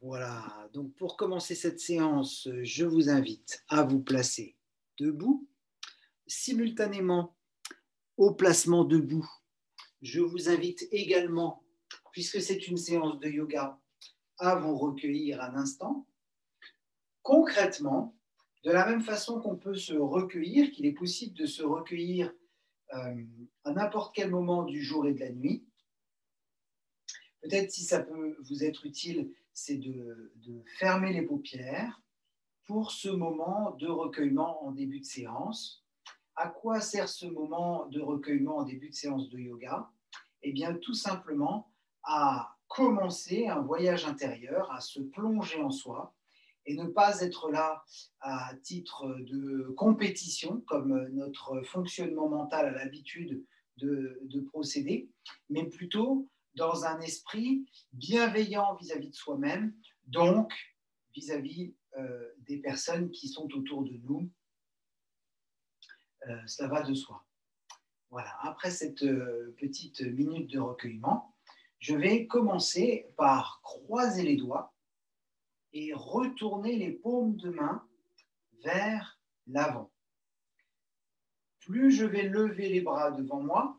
Voilà, donc pour commencer cette séance, je vous invite à vous placer debout. Simultanément au placement debout, je vous invite également, puisque c'est une séance de yoga, à vous recueillir un instant. Concrètement, de la même façon qu'on peut se recueillir, qu'il est possible de se recueillir à n'importe quel moment du jour et de la nuit. Peut-être si ça peut vous être utile, c'est de fermer les paupières pour ce moment de recueillement en début de séance. À quoi sert ce moment de recueillement en début de séance de yoga? Eh bien, tout simplement à commencer un voyage intérieur, à se plonger en soi et ne pas être là à titre de compétition, comme notre fonctionnement mental a l'habitude de procéder, mais plutôt dans un esprit bienveillant vis-à-vis de soi-même, donc vis-à-vis des personnes qui sont autour de nous. Cela va de soi. Voilà, après cette petite minute de recueillement, je vais commencer par croiser les doigts et retourner les paumes de main vers l'avant. Plus je vais lever les bras devant moi,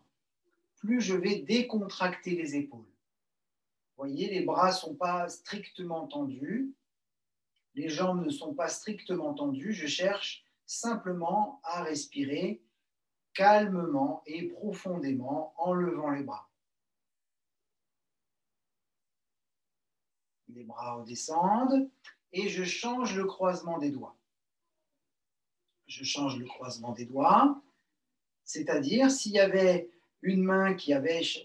plus je vais décontracter les épaules. Vous voyez, les bras ne sont pas strictement tendus, les jambes ne sont pas strictement tendues, je cherche simplement à respirer calmement et profondément en levant les bras. Les bras redescendent et je change le croisement des doigts. Je change le croisement des doigts, c'est-à-dire s'il y avait une main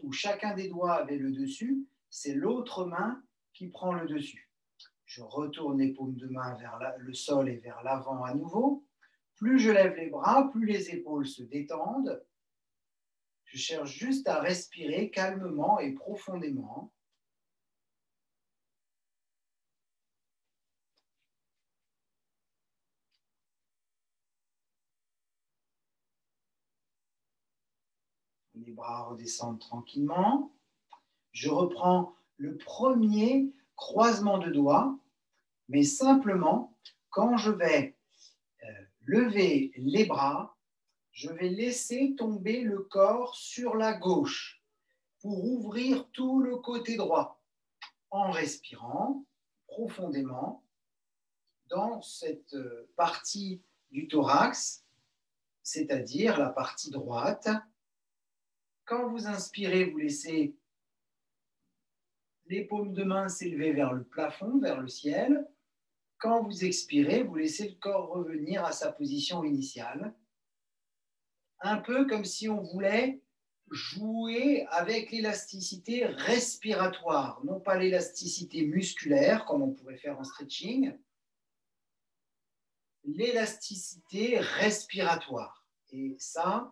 où chacun des doigts avait le dessus, c'est l'autre main qui prend le dessus. Je retourne les paumes de main vers le sol et vers l'avant à nouveau. Plus je lève les bras, plus les épaules se détendent. Je cherche juste à respirer calmement et profondément. Les bras redescendent tranquillement. Je reprends le premier croisement de doigts, mais simplement, quand je vais lever les bras, je vais laisser tomber le corps sur la gauche pour ouvrir tout le côté droit en respirant profondément dans cette partie du thorax, c'est-à-dire la partie droite. Quand vous inspirez, vous laissez les paumes de main s'élever vers le plafond, vers le ciel. Quand vous expirez, vous laissez le corps revenir à sa position initiale. Un peu comme si on voulait jouer avec l'élasticité respiratoire, non pas l'élasticité musculaire, comme on pourrait faire en stretching, l'élasticité respiratoire. Et ça,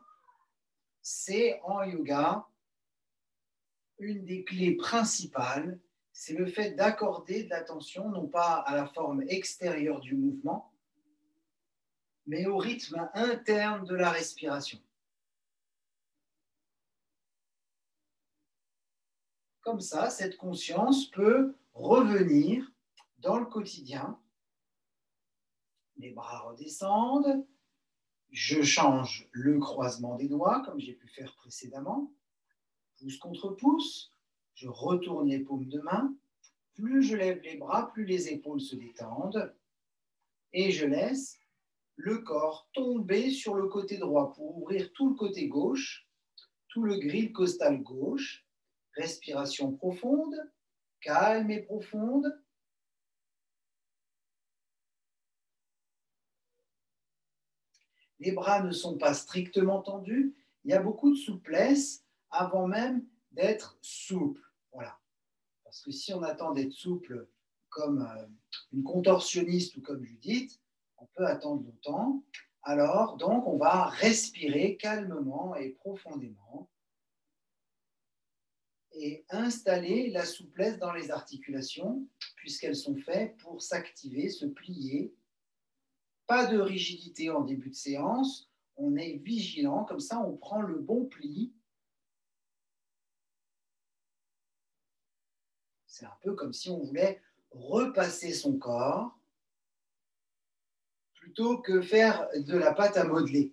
c'est en yoga une des clés principales, c'est le fait d'accorder de l'attention, non pas à la forme extérieure du mouvement, mais au rythme interne de la respiration. Comme ça, cette conscience peut revenir dans le quotidien. Les bras redescendent, je change le croisement des doigts, comme j'ai pu faire précédemment. Pouce contre pouce, je retourne les paumes de main. Plus je lève les bras, plus les épaules se détendent. Et je laisse le corps tomber sur le côté droit pour ouvrir tout le côté gauche, tout le grille costal gauche. Respiration profonde, calme et profonde. Les bras ne sont pas strictement tendus. Il y a beaucoup de souplesse avant même d'être souple. Voilà. Parce que si on attend d'être souple comme une contorsionniste ou comme Judith, on peut attendre longtemps. Alors, donc, on va respirer calmement et profondément et installer la souplesse dans les articulations, puisqu'elles sont faites pour s'activer, se plier. Pas de rigidité en début de séance, on est vigilant, comme ça on prend le bon pli. C'est un peu comme si on voulait repasser son corps plutôt que faire de la pâte à modeler.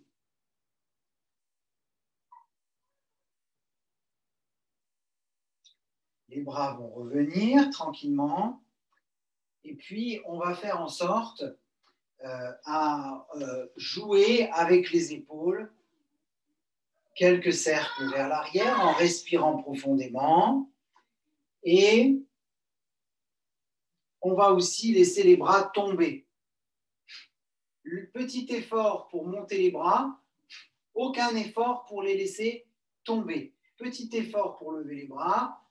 Les bras vont revenir tranquillement et puis on va faire en sorte à jouer avec les épaules quelques cercles vers l'arrière en respirant profondément et on va aussi laisser les bras tomber. Le petit effort pour monter les bras, aucun effort pour les laisser tomber. Petit effort pour lever les bras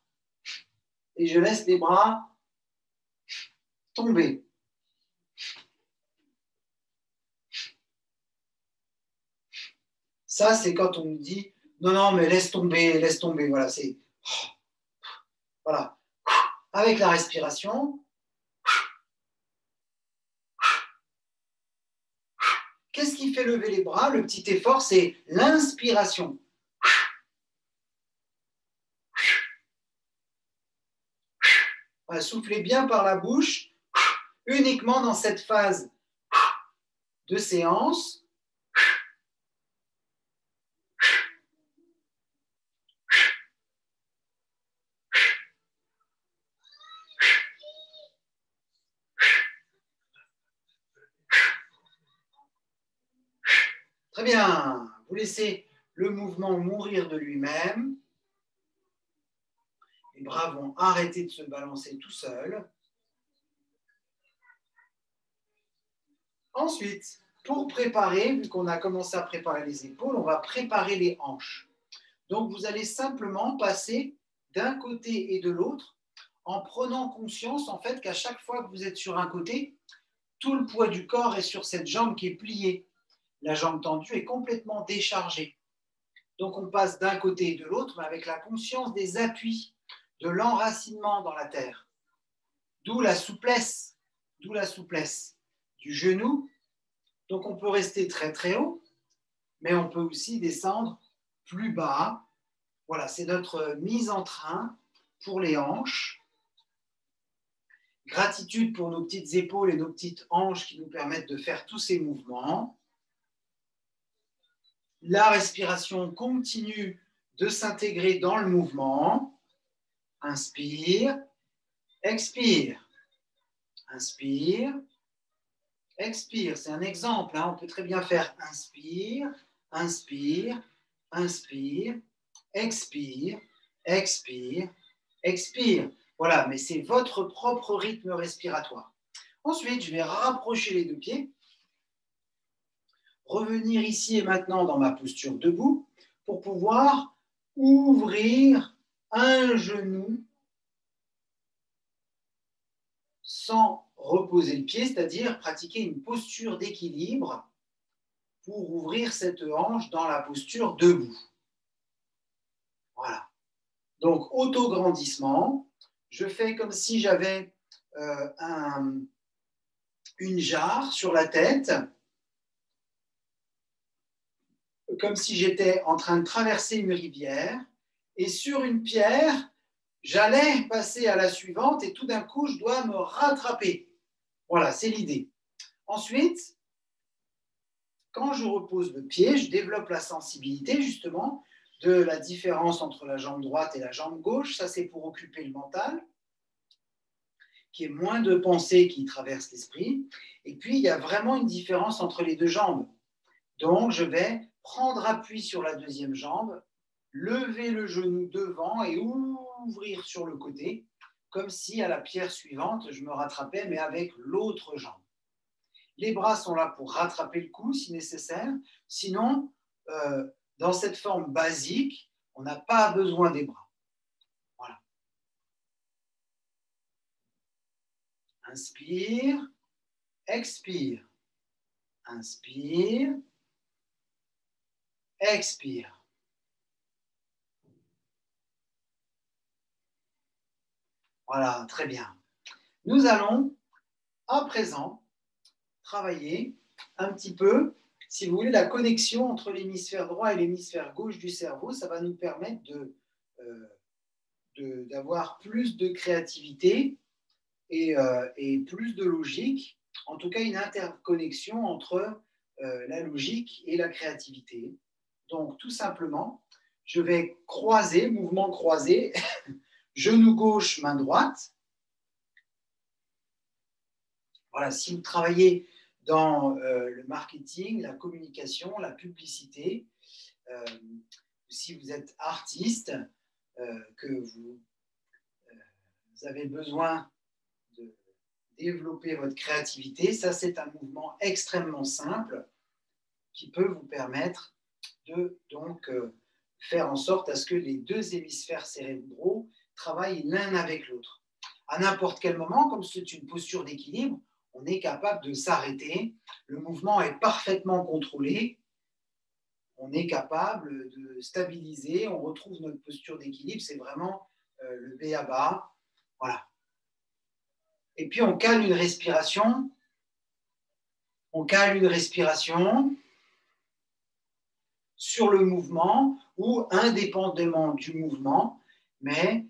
et je laisse les bras tomber. Ça, c'est quand on nous dit non, non, mais laisse tomber, laisse tomber. Voilà, c'est. Voilà. Avec la respiration. Qu'est-ce qui fait lever les bras? Le petit effort, c'est l'inspiration. Voilà, soufflez bien par la bouche, uniquement dans cette phase de séance. Très bien. Vous laissez le mouvement mourir de lui-même. Les bras vont arrêter de se balancer tout seuls. Ensuite, pour préparer, vu qu'on a commencé à préparer les épaules, on va préparer les hanches. Donc, vous allez simplement passer d'un côté et de l'autre en prenant conscience, en fait, qu'à chaque fois que vous êtes sur un côté, tout le poids du corps est sur cette jambe qui est pliée. La jambe tendue est complètement déchargée. Donc, on passe d'un côté et de l'autre, mais avec la conscience des appuis, de l'enracinement dans la terre. D'où la souplesse du genou. Donc, on peut rester très, très haut, mais on peut aussi descendre plus bas. Voilà, c'est notre mise en train pour les hanches. Gratitude pour nos petites épaules et nos petites hanches qui nous permettent de faire tous ces mouvements. La respiration continue de s'intégrer dans le mouvement. Inspire, expire. Inspire, expire. C'est un exemple, hein. On peut très bien faire inspire, inspire, inspire, expire, expire, expire. Voilà, mais c'est votre propre rythme respiratoire. Ensuite, je vais rapprocher les deux pieds, revenir ici et maintenant dans ma posture debout pour pouvoir ouvrir un genou sans reposer le pied, c'est-à-dire pratiquer une posture d'équilibre pour ouvrir cette hanche dans la posture debout. Voilà. Donc, auto-grandissement. Je fais comme si j'avais une jarre sur la tête, comme si j'étais en train de traverser une rivière, et sur une pierre, j'allais passer à la suivante, et tout d'un coup, je dois me rattraper. Voilà, c'est l'idée. Ensuite, quand je repose le pied, je développe la sensibilité, justement, de la différence entre la jambe droite et la jambe gauche. Ça, c'est pour occuper le mental, qui est moins de pensées qui traversent l'esprit. Et puis, il y a vraiment une différence entre les deux jambes. Donc, je vais prendre appui sur la deuxième jambe, lever le genou devant et ouvrir sur le côté, comme si à la pierre suivante, je me rattrapais, mais avec l'autre jambe. Les bras sont là pour rattraper le cou si nécessaire. Sinon, dans cette forme basique, on n'a pas besoin des bras. Voilà. Inspire, expire. Inspire, expire. Voilà, très bien. Nous allons à présent travailler un petit peu, si vous voulez, la connexion entre l'hémisphère droit et l'hémisphère gauche du cerveau. Ça va nous permettre d'avoir plus de créativité et plus de logique, en tout cas une interconnexion entre la logique et la créativité. Donc tout simplement, je vais croiser, mouvement croisé, genou gauche, main droite. Voilà, si vous travaillez dans le marketing, la communication, la publicité, si vous êtes artiste, que vous avez besoin de développer votre créativité, ça c'est un mouvement extrêmement simple qui peut vous permettre de donc faire en sorte à ce que les deux hémisphères cérébraux travaillent l'un avec l'autre. À n'importe quel moment, comme c'est une posture d'équilibre, on est capable de s'arrêter, le mouvement est parfaitement contrôlé, on est capable de stabiliser, on retrouve notre posture d'équilibre, c'est vraiment le b.a.-ba. Voilà. Et puis on cale une respiration, sur le mouvement ou indépendamment du mouvement, mais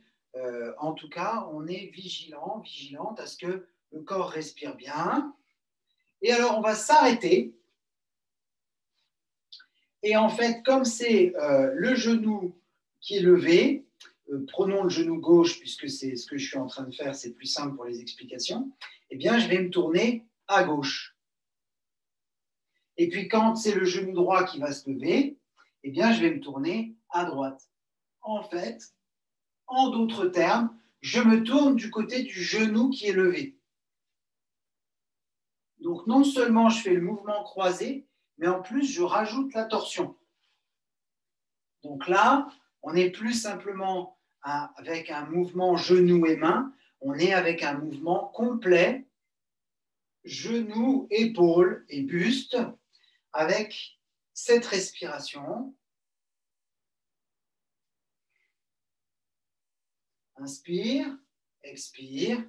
en tout cas, on est vigilante à ce que le corps respire bien. Et alors, on va s'arrêter. Et en fait, comme c'est le genou qui est levé, prenons le genou gauche, puisque c'est ce que je suis en train de faire, c'est plus simple pour les explications, eh bien, je vais me tourner à gauche. Et puis, quand c'est le genou droit qui va se lever, eh bien, je vais me tourner à droite. En fait, en d'autres termes, je me tourne du côté du genou qui est levé. Donc, non seulement je fais le mouvement croisé, mais en plus, je rajoute la torsion. Donc là, on n'est plus simplement avec un mouvement genou et main, on est avec un mouvement complet, genou, épaule et buste, avec cette respiration. Inspire, expire,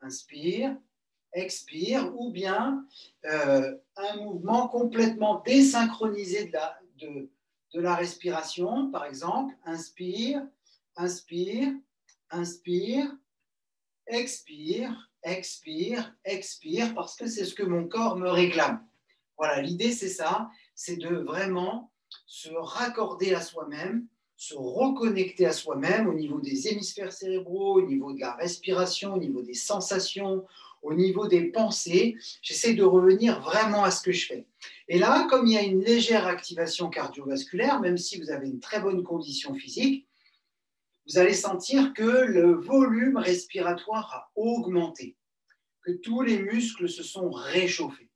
inspire, expire, ou bien un mouvement complètement désynchronisé de la respiration, par exemple, inspire, inspire, inspire, expire, expire, expire, parce que c'est ce que mon corps me réclame. Voilà, l'idée c'est ça, c'est de vraiment se raccorder à soi-même, se reconnecter à soi-même au niveau des hémisphères cérébraux, au niveau de la respiration, au niveau des sensations, au niveau des pensées. J'essaie de revenir vraiment à ce que je fais. Et là, comme il y a une légère activation cardiovasculaire, même si vous avez une très bonne condition physique, vous allez sentir que le volume respiratoire a augmenté, que tous les muscles se sont réchauffés.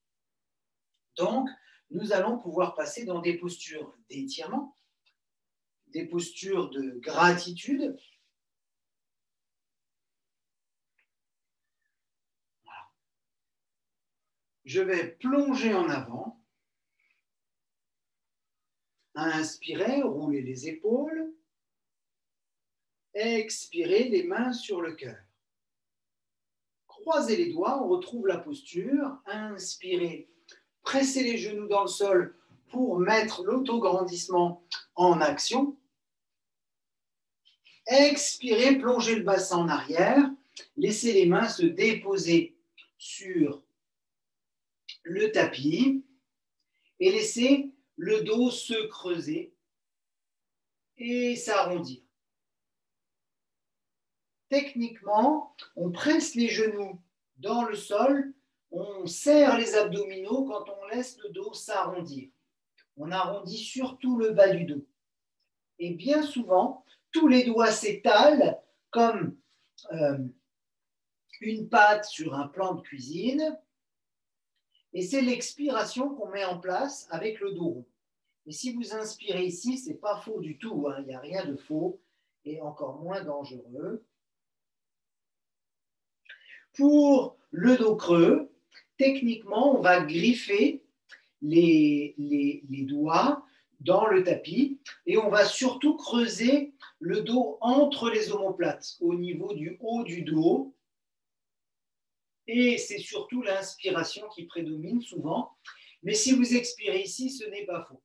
Donc, nous allons pouvoir passer dans des postures d'étirement, des postures de gratitude. Voilà. Je vais plonger en avant. Inspirez, roulez les épaules. Expirez, les mains sur le cœur. Croisez les doigts, on retrouve la posture. Inspirez, pressez les genoux dans le sol pour mettre l'autograndissement en action. Expirez, plongez le bassin en arrière. Laissez les mains se déposer sur le tapis et laissez le dos se creuser et s'arrondir. Techniquement, on presse les genoux dans le sol, on serre les abdominaux quand on laisse le dos s'arrondir. On arrondit surtout le bas du dos. Et bien souvent, tous les doigts s'étalent comme une pâte sur un plan de cuisine. Et c'est l'expiration qu'on met en place avec le dos rond. Et si vous inspirez ici, ce n'est pas faux du tout, hein, il n'y a rien de faux et encore moins dangereux. Pour le dos creux, techniquement, on va griffer les doigts dans le tapis et on va surtout creuser le dos entre les omoplates, au niveau du haut du dos. Et c'est surtout l'inspiration qui prédomine souvent. Mais si vous expirez ici, ce n'est pas faux.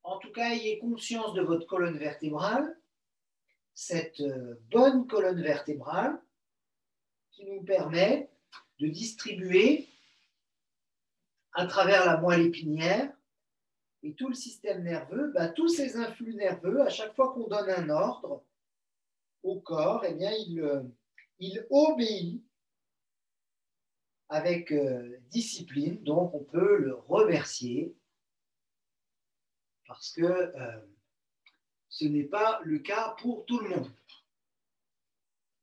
En tout cas, ayez conscience de votre colonne vertébrale, cette bonne colonne vertébrale. qui nous permet de distribuer à travers la moelle épinière et tout le système nerveux, tous ces influx nerveux, à chaque fois qu'on donne un ordre au corps, eh bien, il obéit avec discipline, donc on peut le remercier parce que ce n'est pas le cas pour tout le monde.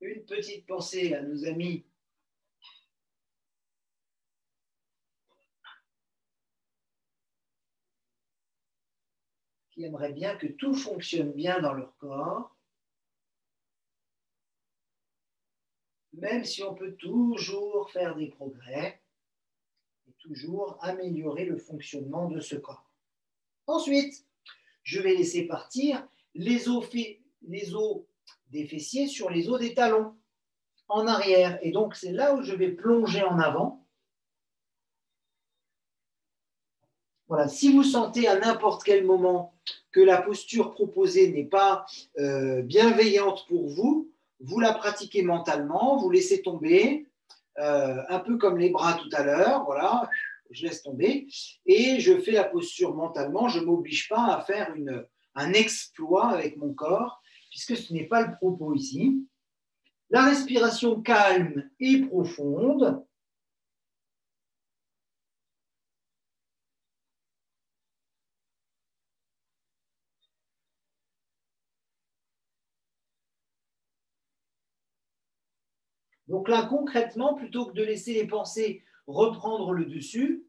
Une petite pensée à nos amis qui aimeraient bien que tout fonctionne bien dans leur corps, même si on peut toujours faire des progrès et toujours améliorer le fonctionnement de ce corps. Ensuite, je vais laisser partir les os des fessiers sur les os des talons en arrière. Et donc, c'est là où je vais plonger en avant. Voilà, si vous sentez à n'importe quel moment que la posture proposée n'est pas bienveillante pour vous, vous la pratiquez mentalement, vous laissez tomber, un peu comme les bras tout à l'heure, voilà, je laisse tomber, et je fais la posture mentalement, je ne m'oblige pas à faire un exploit avec mon corps, puisque ce n'est pas le propos ici. La respiration calme et profonde. Donc là, concrètement, plutôt que de laisser les pensées reprendre le dessus,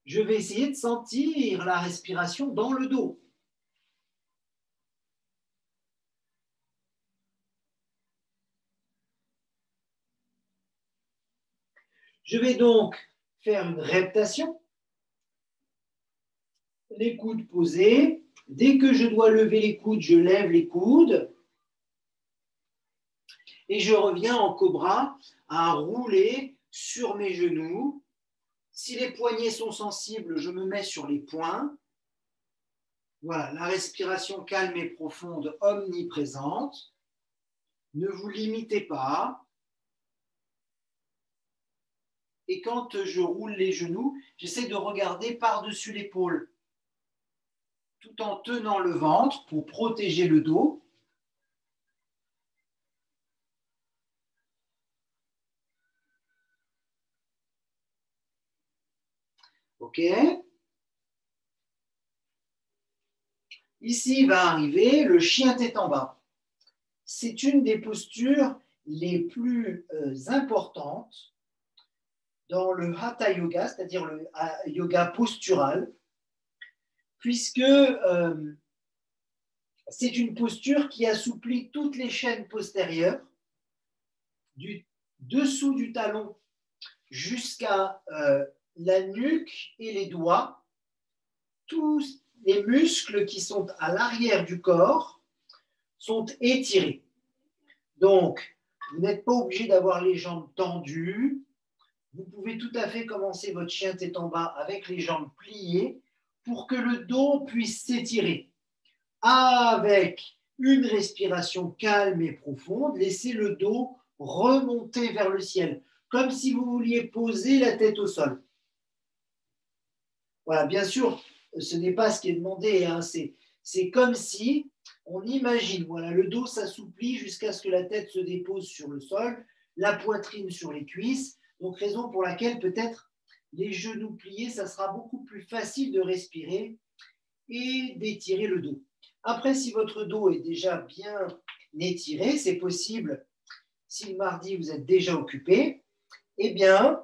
je vais essayer de sentir la respiration dans le dos. Je vais donc faire une reptation. Les coudes posés. Dès que je dois lever les coudes, je lève les coudes. Et je reviens en cobra à rouler sur mes genoux. Si les poignets sont sensibles, je me mets sur les poings. Voilà, la respiration calme et profonde, omniprésente. Ne vous limitez pas. Et quand je roule les genoux, j'essaie de regarder par-dessus l'épaule, tout en tenant le ventre pour protéger le dos. OK. Ici va arriver le chien tête en bas. C'est une des postures les plus importantes dans le Hatha Yoga, c'est-à-dire le yoga postural, puisque c'est une posture qui assouplit toutes les chaînes postérieures, du dessous du talon jusqu'à la nuque et les doigts. Tous les muscles qui sont à l'arrière du corps sont étirés. Donc, vous n'êtes pas obligé d'avoir les jambes tendues. Vous pouvez tout à fait commencer votre chien tête en bas avec les jambes pliées pour que le dos puisse s'étirer. Avec une respiration calme et profonde, laissez le dos remonter vers le ciel, comme si vous vouliez poser la tête au sol. Voilà, bien sûr, ce n'est pas ce qui est demandé, hein. C'est comme si on imagine, voilà, le dos s'assouplit jusqu'à ce que la tête se dépose sur le sol, la poitrine sur les cuisses. Donc, raison pour laquelle peut-être les genoux pliés, ça sera beaucoup plus facile de respirer et d'étirer le dos. Après, si votre dos est déjà bien étiré, c'est possible, si le mardi vous êtes déjà occupé, eh bien,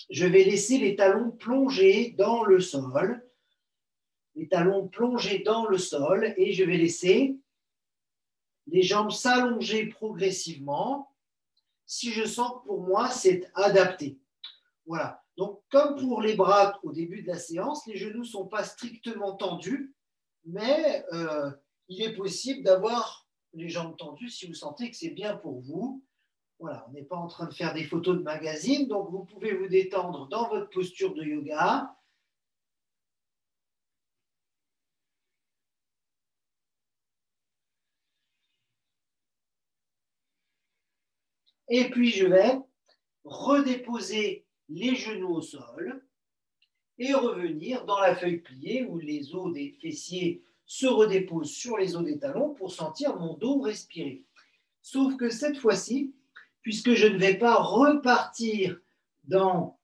je vais laisser les talons plonger dans le sol, les talons plongés dans le sol, et je vais laisser les jambes s'allonger progressivement si je sens que pour moi c'est adapté. Voilà. Donc, comme pour les bras au début de la séance, les genoux ne sont pas strictement tendus, mais il est possible d'avoir les jambes tendues si vous sentez que c'est bien pour vous. Voilà, on n'est pas en train de faire des photos de magazine, donc vous pouvez vous détendre dans votre posture de yoga. Et puis, je vais redéposer les genoux au sol et revenir dans la feuille pliée où les os des fessiers se redéposent sur les os des talons pour sentir mon dos respirer. Sauf que cette fois-ci, puisque je ne vais pas repartir dans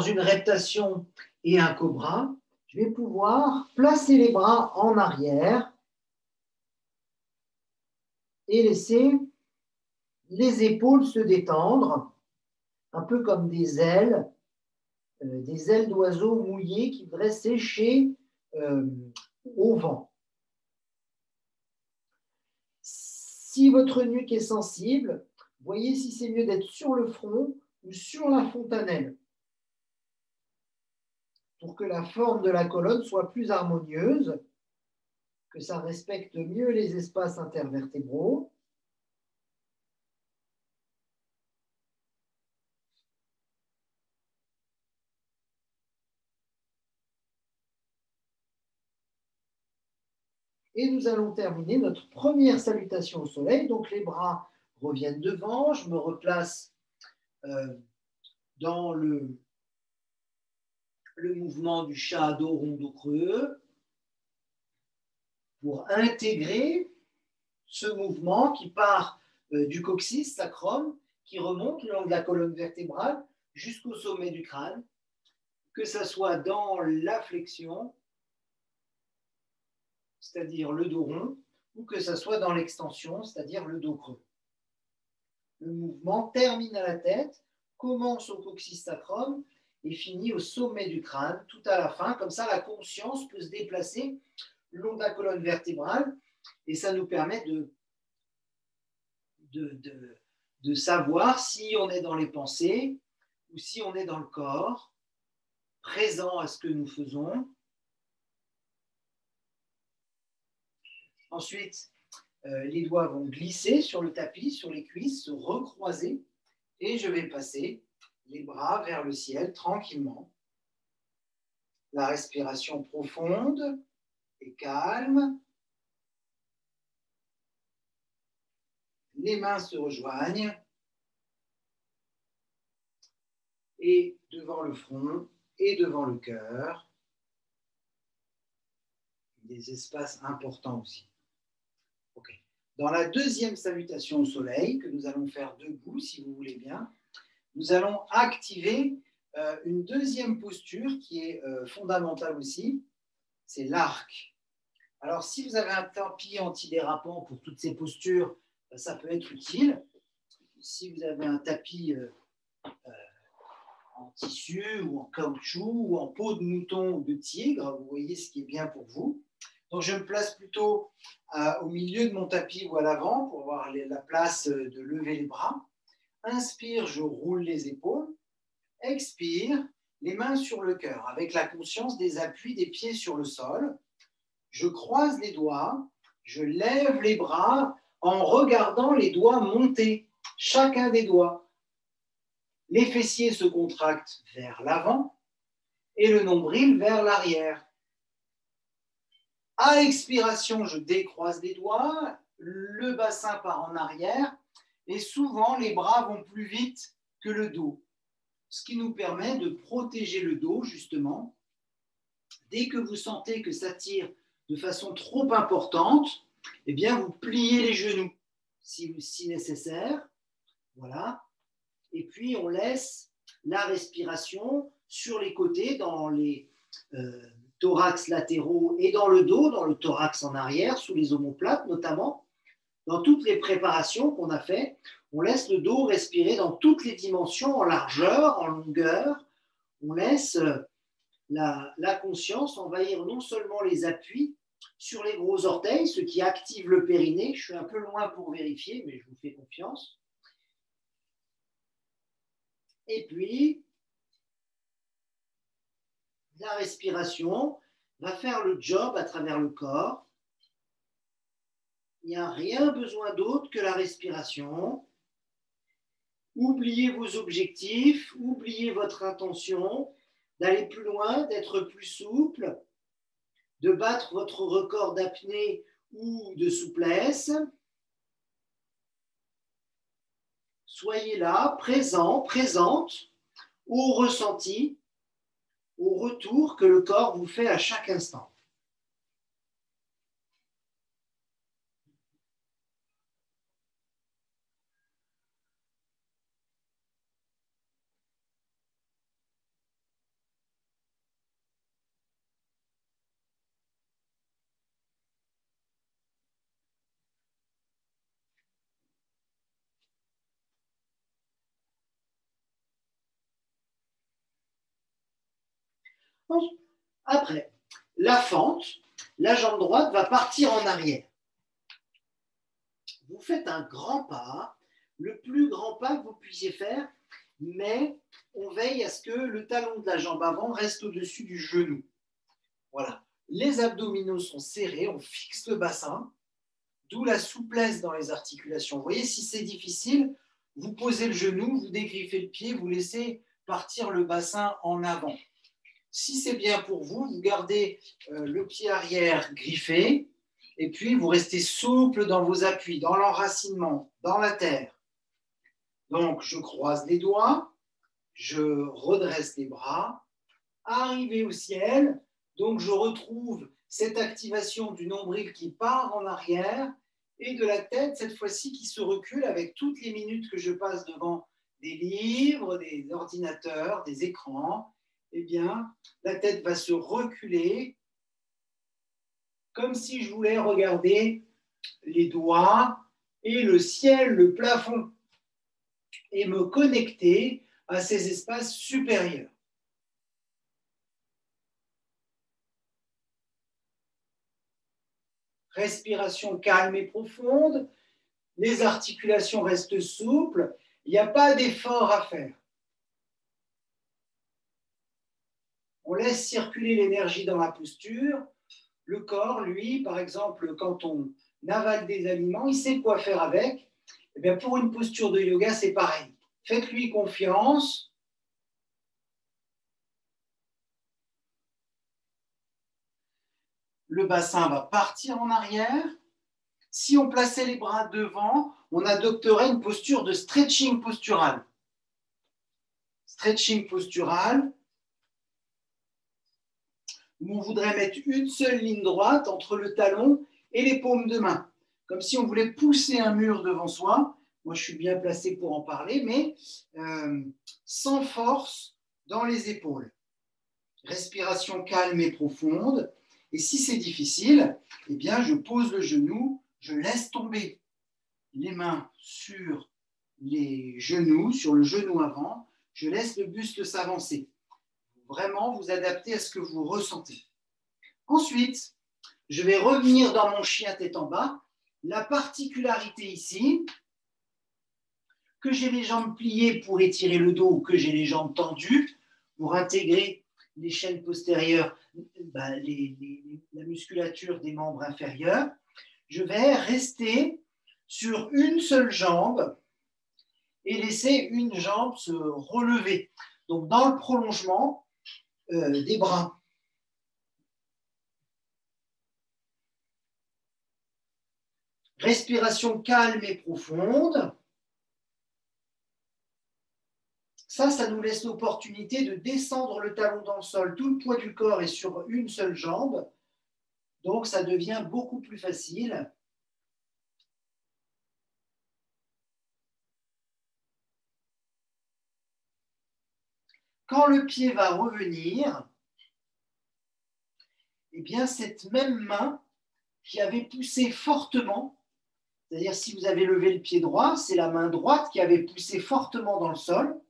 une reptation et un cobra, je vais pouvoir placer les bras en arrière et laisser les épaules se détendre, un peu comme des ailes d'oiseaux mouillés qui voudraient sécher au vent. Si votre nuque est sensible, voyez si c'est mieux d'être sur le front ou sur la fontanelle pour que la forme de la colonne soit plus harmonieuse, que ça respecte mieux les espaces intervertébraux. Et nous allons terminer notre première salutation au soleil. Donc les bras reviennent devant, je me replace dans le mouvement du chat dos rond dos creux pour intégrer ce mouvement qui part du coccyx sacrum, qui remonte le long de la colonne vertébrale jusqu'au sommet du crâne, que ce soit dans la flexion, c'est-à-dire le dos rond, ou que ce soit dans l'extension, c'est-à-dire le dos creux. Le mouvement termine à la tête, commence au coccyx sacrum et finit au sommet du crâne, tout à la fin. Comme ça, la conscience peut se déplacer le long de la colonne vertébrale et ça nous permet de savoir si on est dans les pensées ou si on est dans le corps, présent à ce que nous faisons. Ensuite, les doigts vont glisser sur le tapis, sur les cuisses, se recroiser et je vais passer les bras vers le ciel tranquillement. La respiration profonde et calme. Les mains se rejoignent et devant le front et devant le cœur. Des espaces importants aussi. Okay. Dans la deuxième salutation au soleil, que nous allons faire debout, si vous voulez bien, nous allons activer une deuxième posture qui est fondamentale aussi, c'est l'arc. Alors, si vous avez un tapis antidérapant pour toutes ces postures, ça peut être utile. Si vous avez un tapis en tissu ou en caoutchouc ou en peau de mouton ou de tigre, vous voyez ce qui est bien pour vous. Donc, je me place plutôt au milieu de mon tapis ou à l'avant pour avoir la place de lever les bras. Inspire, je roule les épaules. Expire, les mains sur le cœur, avec la conscience des appuis des pieds sur le sol. Je croise les doigts, je lève les bras en regardant les doigts monter, chacun des doigts. Les fessiers se contractent vers l'avant et le nombril vers l'arrière. À l'expiration, je décroise les doigts, le bassin part en arrière et souvent les bras vont plus vite que le dos. Ce qui nous permet de protéger le dos, justement. Dès que vous sentez que ça tire de façon trop importante, eh bien, vous pliez les genoux, si nécessaire. Voilà. Et puis, on laisse la respiration sur les côtés, dans les thorax latéraux et dans le dos, dans le thorax en arrière, sous les omoplates notamment. Dans toutes les préparations qu'on a faites, on laisse le dos respirer dans toutes les dimensions, en largeur, en longueur. On laisse la conscience envahir non seulement les appuis sur les gros orteils, ce qui active le périnée. Je suis un peu loin pour vérifier, mais je vous fais confiance. Et puis, la respiration va faire le job à travers le corps. Il n'y a rien besoin d'autre que la respiration. Oubliez vos objectifs, oubliez votre intention d'aller plus loin, d'être plus souple, de battre votre record d'apnée ou de souplesse. Soyez là, présent, présente, au ressenti, au retour que le corps vous fait à chaque instant. Après, la fente, la jambe droite va partir en arrière. Vous faites un grand pas, le plus grand pas que vous puissiez faire, mais on veille à ce que le talon de la jambe avant reste au-dessus du genou. Voilà. Les abdominaux sont serrés, on fixe le bassin, d'où la souplesse dans les articulations. Vous voyez, si c'est difficile, vous posez le genou, vous dégriffez le pied, vous laissez partir le bassin en avant. Si c'est bien pour vous, vous gardez le pied arrière griffé et puis vous restez souple dans vos appuis, dans l'enracinement, dans la terre. Donc, je croise les doigts, je redresse les bras, arrivé au ciel, donc je retrouve cette activation du nombril qui part en arrière et de la tête, cette fois-ci, qui se recule avec toutes les minutes que je passe devant des livres, des ordinateurs, des écrans. Eh bien, la tête va se reculer comme si je voulais regarder les doigts et le ciel, le plafond, et me connecter à ces espaces supérieurs. Respiration calme et profonde, les articulations restent souples, il n'y a pas d'effort à faire. On laisse circuler l'énergie dans la posture. Le corps, lui, par exemple, quand on avale des aliments, il sait quoi faire avec. Eh bien, pour une posture de yoga, c'est pareil. Faites-lui confiance. Le bassin va partir en arrière. Si on plaçait les bras devant, on adopterait une posture de stretching postural. Stretching postural, où on voudrait mettre une seule ligne droite entre le talon et les paumes de main, comme si on voulait pousser un mur devant soi. Moi, je suis bien placé pour en parler, mais sans force dans les épaules. Respiration calme et profonde. Et si c'est difficile, eh bien, je pose le genou, je laisse tomber les mains sur les genoux, sur le genou avant, je laisse le buste s'avancer. Vraiment vous adapter à ce que vous ressentez. Ensuite, je vais revenir dans mon chien tête en bas. La particularité ici, que j'ai les jambes pliées pour étirer le dos ou que j'ai les jambes tendues pour intégrer les chaînes postérieures, la musculature des membres inférieurs, je vais rester sur une seule jambe et laisser une jambe se relever. Donc, dans le prolongement des bras. Respiration calme et profonde. Ça nous laisse l'opportunité de descendre le talon dans le sol. Tout le poids du corps est sur une seule jambe. Donc, ça devient beaucoup plus facile. Quand le pied va revenir, eh bien, cette même main qui avait poussé fortement, c'est-à-dire si vous avez levé le pied droit, c'est la main droite qui avait poussé fortement dans le sol,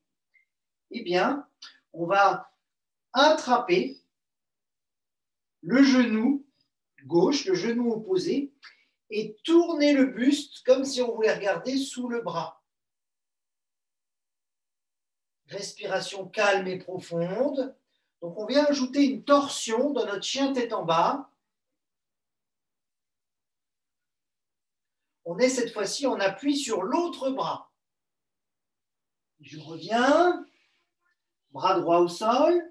eh bien, on va attraper le genou gauche, le genou opposé, et tourner le buste comme si on voulait regarder sous le bras. Respiration calme et profonde. Donc, on vient ajouter une torsion dans notre chien tête en bas. On est cette fois-ci en appui sur l'autre bras. Je reviens, bras droit au sol.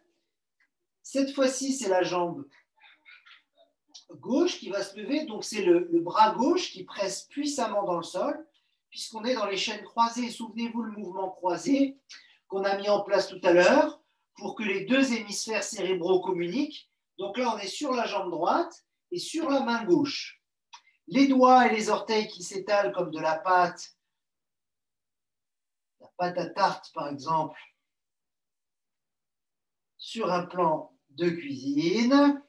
Cette fois-ci, c'est la jambe gauche qui va se lever. Donc, c'est le bras gauche qui presse puissamment dans le sol. puisqu'on est dans les chaînes croisées. Souvenez-vous le mouvement croisé qu'on a mis en place tout à l'heure pour que les deux hémisphères cérébraux communiquent. Donc là, on est sur la jambe droite et sur la main gauche. Les doigts et les orteils qui s'étalent comme de la pâte à tarte par exemple, sur un plan de cuisine.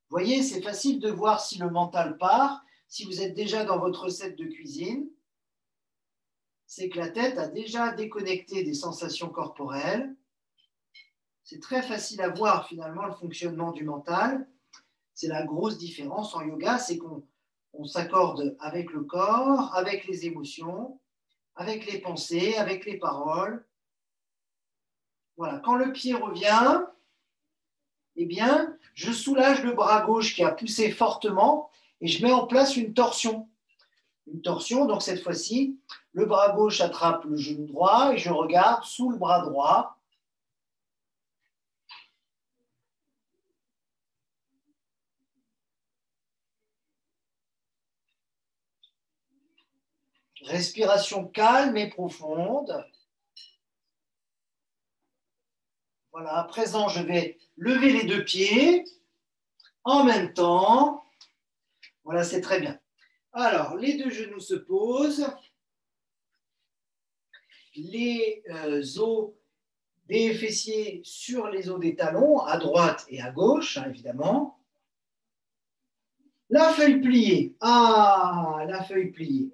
Vous voyez, c'est facile de voir si le mental part. Si vous êtes déjà dans votre recette de cuisine, c'est que la tête a déjà déconnecté des sensations corporelles. C'est très facile à voir finalement le fonctionnement du mental. C'est la grosse différence en yoga, c'est qu'on s'accorde avec le corps, avec les émotions, avec les pensées, avec les paroles. Voilà, quand le pied revient, eh bien, je soulage le bras gauche qui a poussé fortement et je mets en place une torsion. Une torsion, donc cette fois-ci, le bras gauche attrape le genou droit et je regarde sous le bras droit. Respiration calme et profonde. Voilà, à présent, je vais lever les deux pieds en même temps. Voilà, c'est très bien. Alors, les deux genoux se posent. Les os des fessiers sur les os des talons, à droite et à gauche, hein, évidemment. La feuille pliée. Ah, la feuille pliée.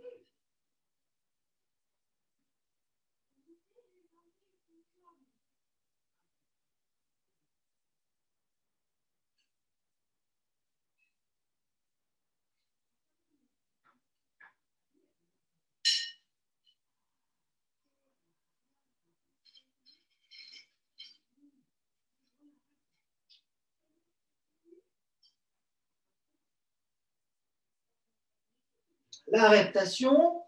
La reptation.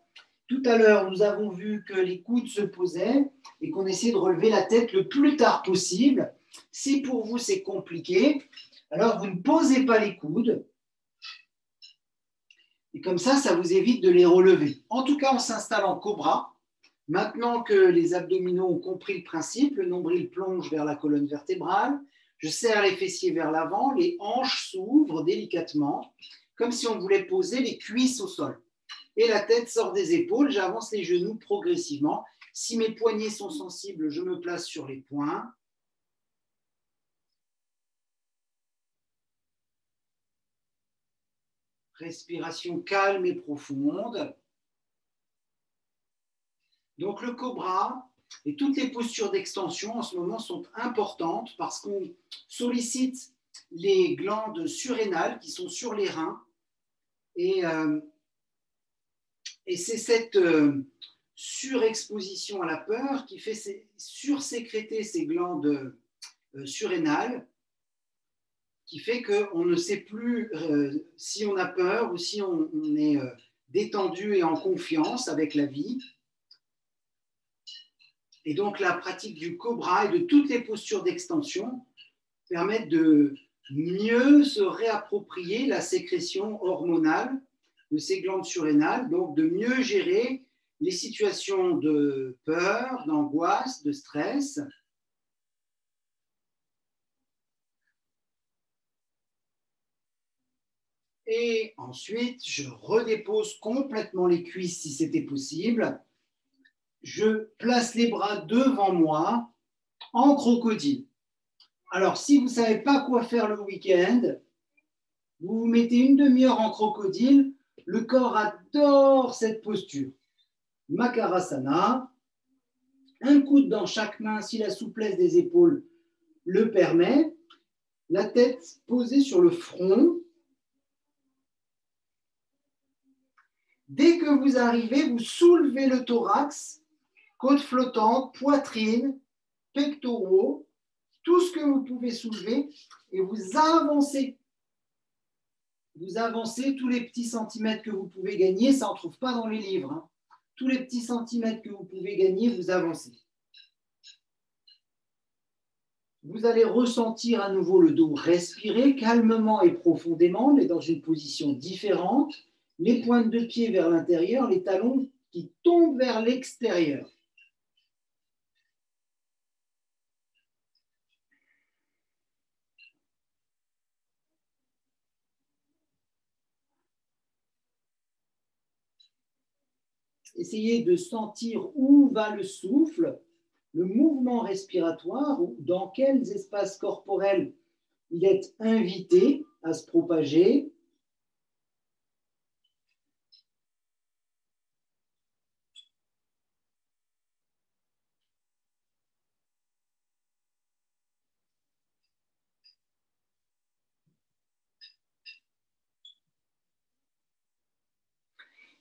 Tout à l'heure, nous avons vu que les coudes se posaient et qu'on essayait de relever la tête le plus tard possible. Si pour vous c'est compliqué, alors vous ne posez pas les coudes. Et comme ça vous évite de les relever. En tout cas, on s'installe en cobra. Maintenant que les abdominaux ont compris le principe, le nombril plonge vers la colonne vertébrale, je serre les fessiers vers l'avant, les hanches s'ouvrent délicatement, comme si on voulait poser les cuisses au sol. Et la tête sort des épaules, j'avance les genoux progressivement. Si mes poignets sont sensibles, je me place sur les poings. Respiration calme et profonde. Donc le cobra et toutes les postures d'extension en ce moment sont importantes parce qu'on sollicite les glandes surrénales qui sont sur les reins et c'est cette surexposition à la peur qui fait sursécréter ces glandes surrénales qui fait qu'on ne sait plus si on a peur ou si on est détendu et en confiance avec la vie. Et donc la pratique du cobra et de toutes les postures d'extension permettent de mieux se réapproprier la sécrétion hormonale de ces glandes surrénales, donc de mieux gérer les situations de peur, d'angoisse, de stress. Et ensuite, je redépose complètement les cuisses si c'était possible. Je place les bras devant moi en crocodile. Alors, si vous ne savez pas quoi faire le week-end, vous vous mettez une demi-heure en crocodile. Le corps adore cette posture. Makarasana, un coude dans chaque main si la souplesse des épaules le permet. La tête posée sur le front. Dès que vous arrivez, vous soulevez le thorax, côte flottante, poitrine, pectoraux, tout ce que vous pouvez soulever et vous avancez. Vous avancez tous les petits centimètres que vous pouvez gagner, ça on ne trouve pas dans les livres. Hein. Tous les petits centimètres que vous pouvez gagner, vous avancez. Vous allez ressentir à nouveau le dos respirer calmement et profondément, mais dans une position différente. Les pointes de pied vers l'intérieur, les talons qui tombent vers l'extérieur. Essayez de sentir où va le souffle, le mouvement respiratoire, ou dans quels espaces corporels il est invité à se propager.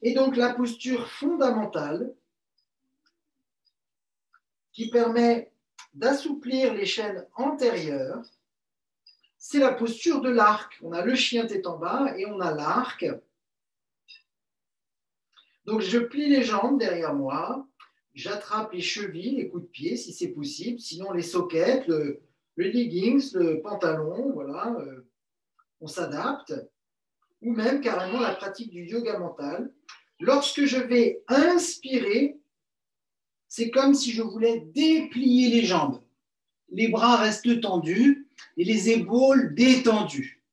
Et donc la posture fondamentale qui permet d'assouplir les chaînes antérieures, c'est la posture de l'arc. On a le chien tête en bas et on a l'arc. Donc je plie les jambes derrière moi, j'attrape les chevilles, les coups de pied si c'est possible, sinon les sockets, le leggings, le pantalon, voilà, on s'adapte, ou même carrément la pratique du yoga mental. Lorsque je vais inspirer, c'est comme si je voulais déplier les jambes. Les bras restent tendus et les épaules détendues.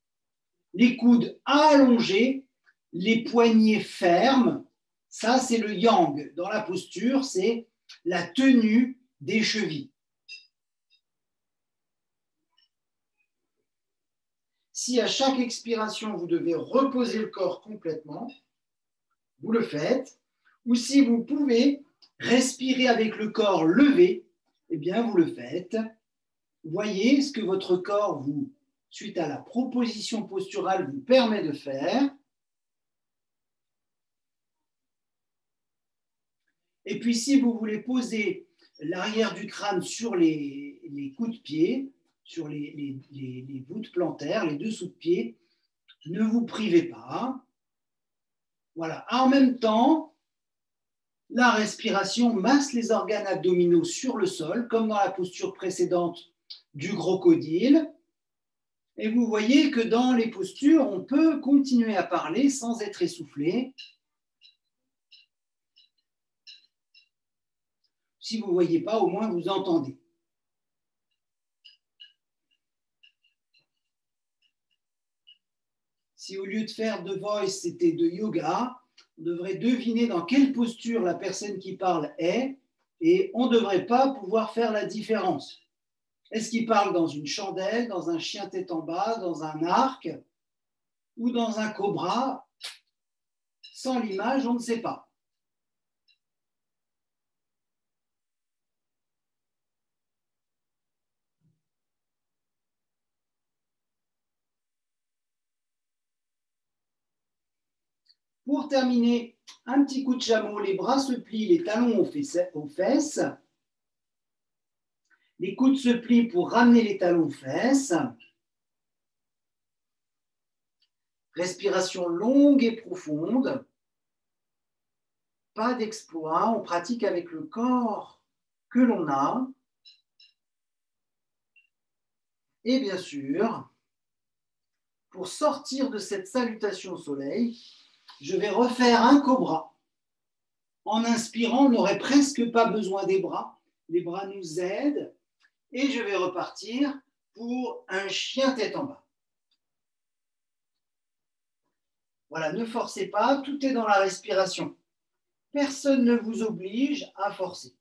Les coudes allongés, les poignets fermes. Ça, c'est le yang. Dans la posture, c'est la tenue des chevilles. Si à chaque expiration, vous devez reposer le corps complètement, vous le faites. Ou si vous pouvez respirer avec le corps levé, eh bien, vous le faites. Voyez ce que votre corps, suite à la proposition posturale, vous permet de faire. Et puis, si vous voulez poser l'arrière du crâne sur les coups de pied, sur les voûtes plantaires, les dessous de pied, ne vous privez pas. Voilà. En même temps, la respiration masse les organes abdominaux sur le sol, comme dans la posture précédente du crocodile. Et vous voyez que dans les postures, on peut continuer à parler sans être essoufflé. Si vous ne voyez pas, au moins vous entendez. Si au lieu de faire de voice, c'était de yoga, on devrait deviner dans quelle posture la personne qui parle est et on ne devrait pas pouvoir faire la différence. Est-ce qu'il parle dans une chandelle, dans un chien tête en bas, dans un arc ou dans un cobra? Sans l'image, on ne sait pas. Pour terminer, un petit coup de chameau, les bras se plient, les talons aux fesses. Les coudes se plient pour ramener les talons aux fesses. Respiration longue et profonde. Pas d'exploit, on pratique avec le corps que l'on a. Et bien sûr, pour sortir de cette salutation au soleil, je vais refaire un cobra. En inspirant, on n'aurait presque pas besoin des bras. Les bras nous aident. Et je vais repartir pour un chien tête en bas. Voilà, ne forcez pas, tout est dans la respiration. Personne ne vous oblige à forcer.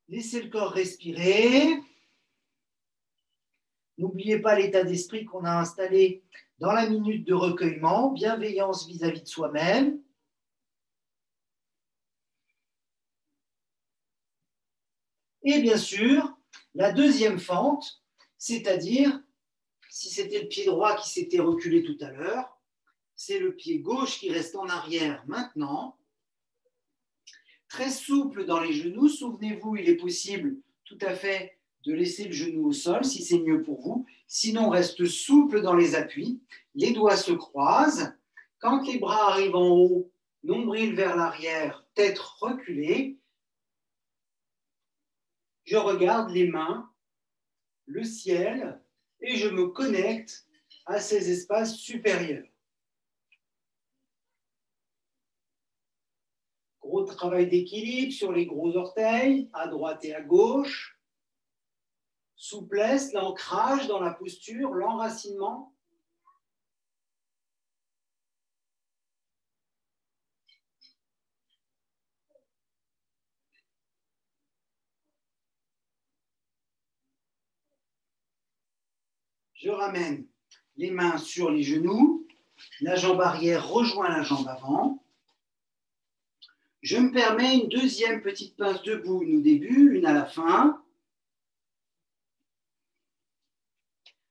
Laissez le corps respirer. N'oubliez pas l'état d'esprit qu'on a installé dans la minute de recueillement, bienveillance vis-à-vis de soi-même. Et bien sûr, la deuxième fente, c'est-à-dire, si c'était le pied droit qui s'était reculé tout à l'heure, c'est le pied gauche qui reste en arrière maintenant. Très souple dans les genoux. Souvenez-vous, il est possible tout à fait de laisser le genou au sol si c'est mieux pour vous. Sinon, reste souple dans les appuis. Les doigts se croisent. Quand les bras arrivent en haut, nombril vers l'arrière, tête reculée. je regarde les mains, le ciel, et je me connecte à ces espaces supérieurs. Gros travail d'équilibre sur les gros orteils, à droite et à gauche. Souplesse, l'ancrage dans la posture, l'enracinement. Je ramène les mains sur les genoux. La jambe arrière rejoint la jambe avant. Je me permets une deuxième petite pince debout, une au début, une à la fin.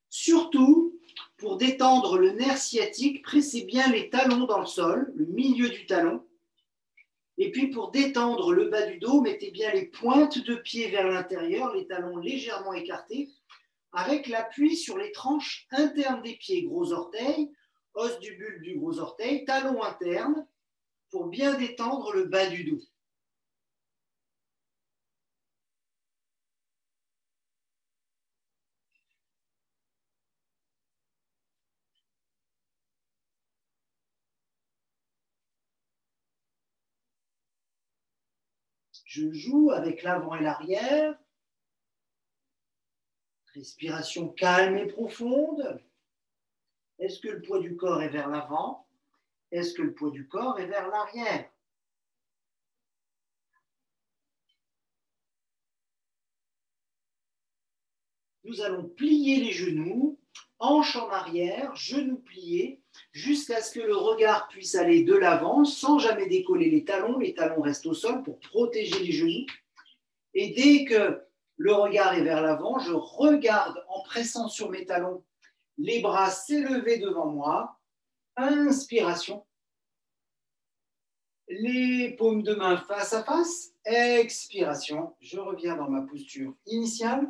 Surtout, pour détendre le nerf sciatique, pressez bien les talons dans le sol, le milieu du talon. Et puis pour détendre le bas du dos, mettez bien les pointes de pied vers l'intérieur, les talons légèrement écartés, avec l'appui sur les tranches internes des pieds, gros orteils, os du bulbe du gros orteil, talons internes, pour bien détendre le bas du dos. Je joue avec l'avant et l'arrière. Respiration calme et profonde. Est-ce que le poids du corps est vers l'avant? Est-ce que le poids du corps est vers l'arrière? Nous allons plier les genoux, hanches en arrière, genoux pliés, jusqu'à ce que le regard puisse aller de l'avant sans jamais décoller les talons. Les talons restent au sol pour protéger les genoux. Et dès que le regard est vers l'avant, je regarde en pressant sur mes talons, les bras s'élever devant moi. Inspiration. Les paumes de main face à face. Expiration. Je reviens dans ma posture initiale.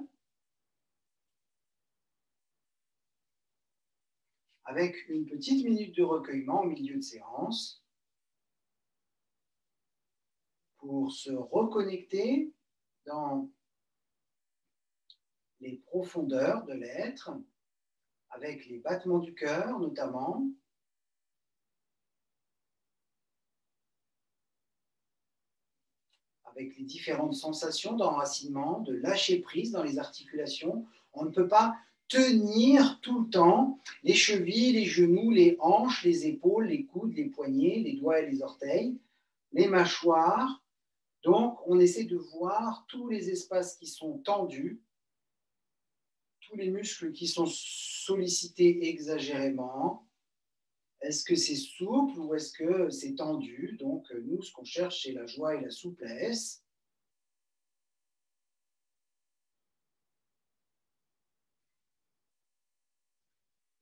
Avec une petite minute de recueillement au milieu de séance pour se reconnecter dans les profondeurs de l'être, avec les battements du cœur notamment, avec les différentes sensations d'enracinement, de lâcher prise dans les articulations. On ne peut pas tenir tout le temps les chevilles, les genoux, les hanches, les épaules, les coudes, les poignets, les doigts et les orteils, les mâchoires. Donc, on essaie de voir tous les espaces qui sont tendus, tous les muscles qui sont sollicités exagérément. Est-ce que c'est souple ou est-ce que c'est tendu? Donc, nous, ce qu'on cherche, c'est la joie et la souplesse.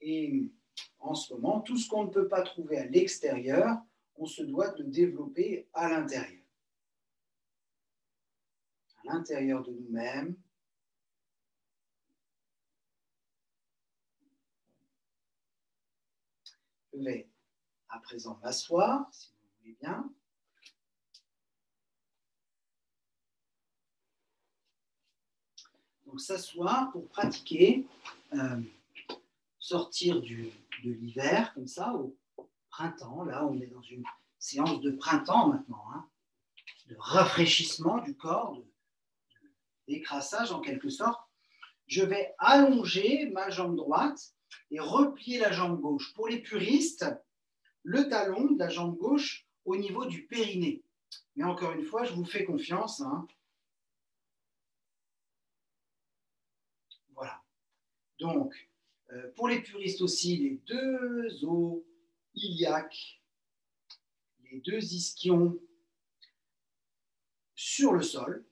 Et en ce moment, tout ce qu'on ne peut pas trouver à l'extérieur, on se doit de développer à l'intérieur. À l'intérieur de nous-mêmes. Je vais à présent m'asseoir, si vous voulez bien. Donc s'asseoir pour pratiquer, sortir de l'hiver, comme ça, au printemps. Là, on est dans une séance de printemps maintenant, hein, de rafraîchissement du corps, d'écrassage en quelque sorte. Je vais allonger ma jambe droite et replier la jambe gauche. Pour les puristes, le talon de la jambe gauche au niveau du périnée. Mais encore une fois, je vous fais confiance. Hein. Voilà. Donc, pour les puristes aussi, les deux os iliaques, les deux ischions sur le sol.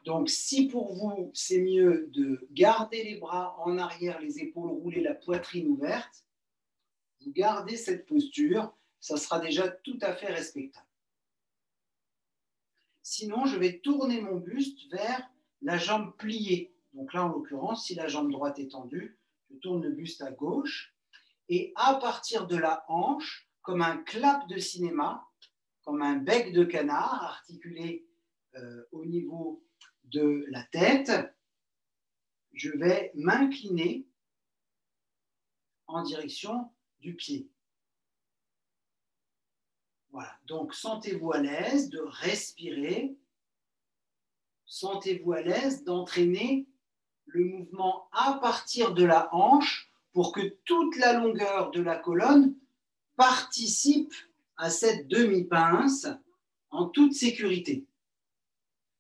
Donc, si pour vous, c'est mieux de garder les bras en arrière, les épaules roulées, la poitrine ouverte, vous gardez cette posture, ça sera déjà tout à fait respectable. Sinon, je vais tourner mon buste vers la jambe pliée. Donc là, en l'occurrence, si la jambe droite est tendue, je tourne le buste à gauche. Et à partir de la hanche, comme un clap de cinéma, comme un bec de canard articulé au niveau de la tête, je vais m'incliner en direction du pied. Voilà, donc sentez-vous à l'aise de respirer, sentez-vous à l'aise d'entraîner le mouvement à partir de la hanche pour que toute la longueur de la colonne participe à cette demi-pince en toute sécurité.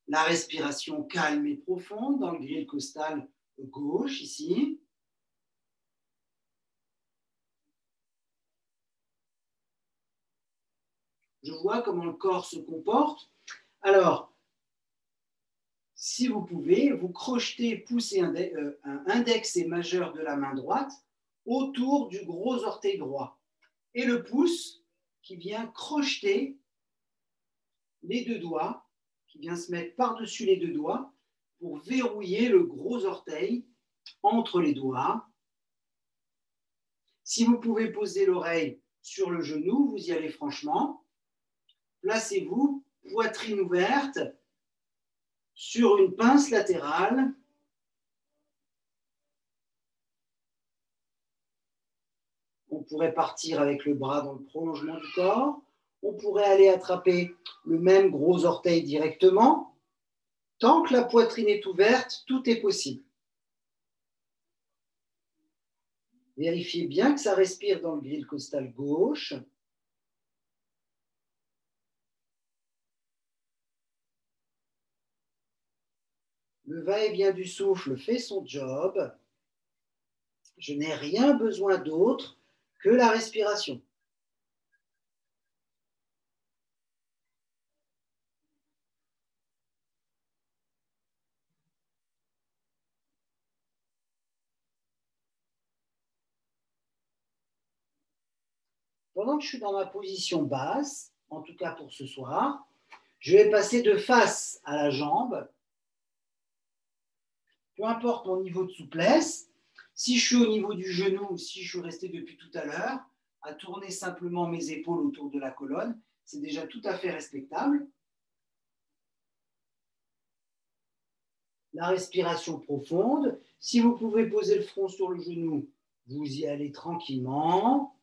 La respiration calme et profonde dans le grille costal gauche ici. Je vois comment le corps se comporte. Alors, si vous pouvez, vous crochetez pouce et index et majeur de la main droite autour du gros orteil droit. Et le pouce qui vient crocheter les deux doigts, qui vient se mettre par-dessus les deux doigts pour verrouiller le gros orteil entre les doigts. Si vous pouvez poser l'oreille sur le genou, vous y allez franchement. Placez-vous, poitrine ouverte, sur une pince latérale. On pourrait partir avec le bras dans le prolongement du corps. On pourrait aller attraper le même gros orteil directement. Tant que la poitrine est ouverte, tout est possible. Vérifiez bien que ça respire dans le grille costal gauche. Le va-et-vient du souffle fait son job. Je n'ai rien besoin d'autre que la respiration. Pendant que je suis dans ma position basse, en tout cas pour ce soir, je vais passer de face à la jambe. Peu importe mon niveau de souplesse, si je suis au niveau du genou ou si je suis resté depuis tout à l'heure, à tourner simplement mes épaules autour de la colonne, c'est déjà tout à fait respectable. La respiration profonde. Si vous pouvez poser le front sur le genou, vous y allez tranquillement.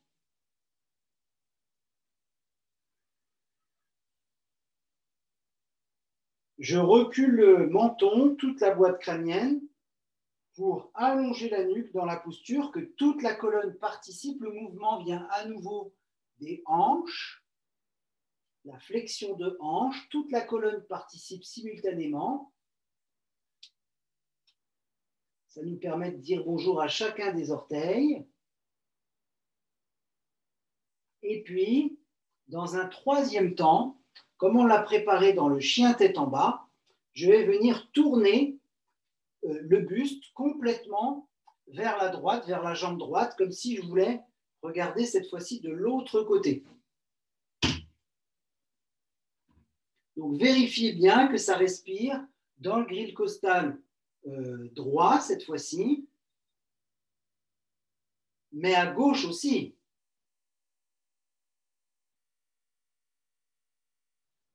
Je recule le menton, toute la boîte crânienne, pour allonger la nuque dans la posture, que toute la colonne participe. Le mouvement vient à nouveau des hanches, la flexion de hanche, toute la colonne participe simultanément. Ça nous permet de dire bonjour à chacun des orteils. Et puis, dans un troisième temps, comme on l'a préparé dans le chien tête en bas, je vais venir tourner le buste complètement vers la droite, vers la jambe droite, comme si je voulais regarder cette fois-ci de l'autre côté. Donc, vérifiez bien que ça respire dans le grille costal droit cette fois-ci, mais à gauche aussi.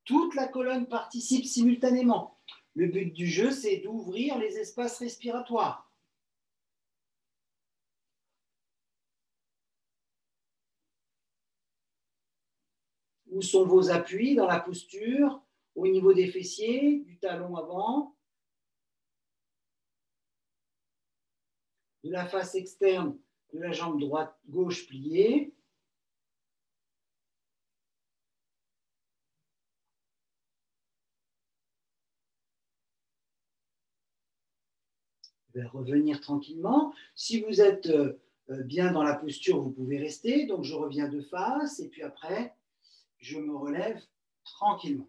Toute la colonne participe simultanément. Le but du jeu, c'est d'ouvrir les espaces respiratoires. Où sont vos appuis dans la posture? Au niveau des fessiers, du talon avant, de la face externe de la jambe droite-gauche pliée. Je vais revenir tranquillement. Si vous êtes bien dans la posture, vous pouvez rester. Donc, je reviens de face et puis après, je me relève tranquillement.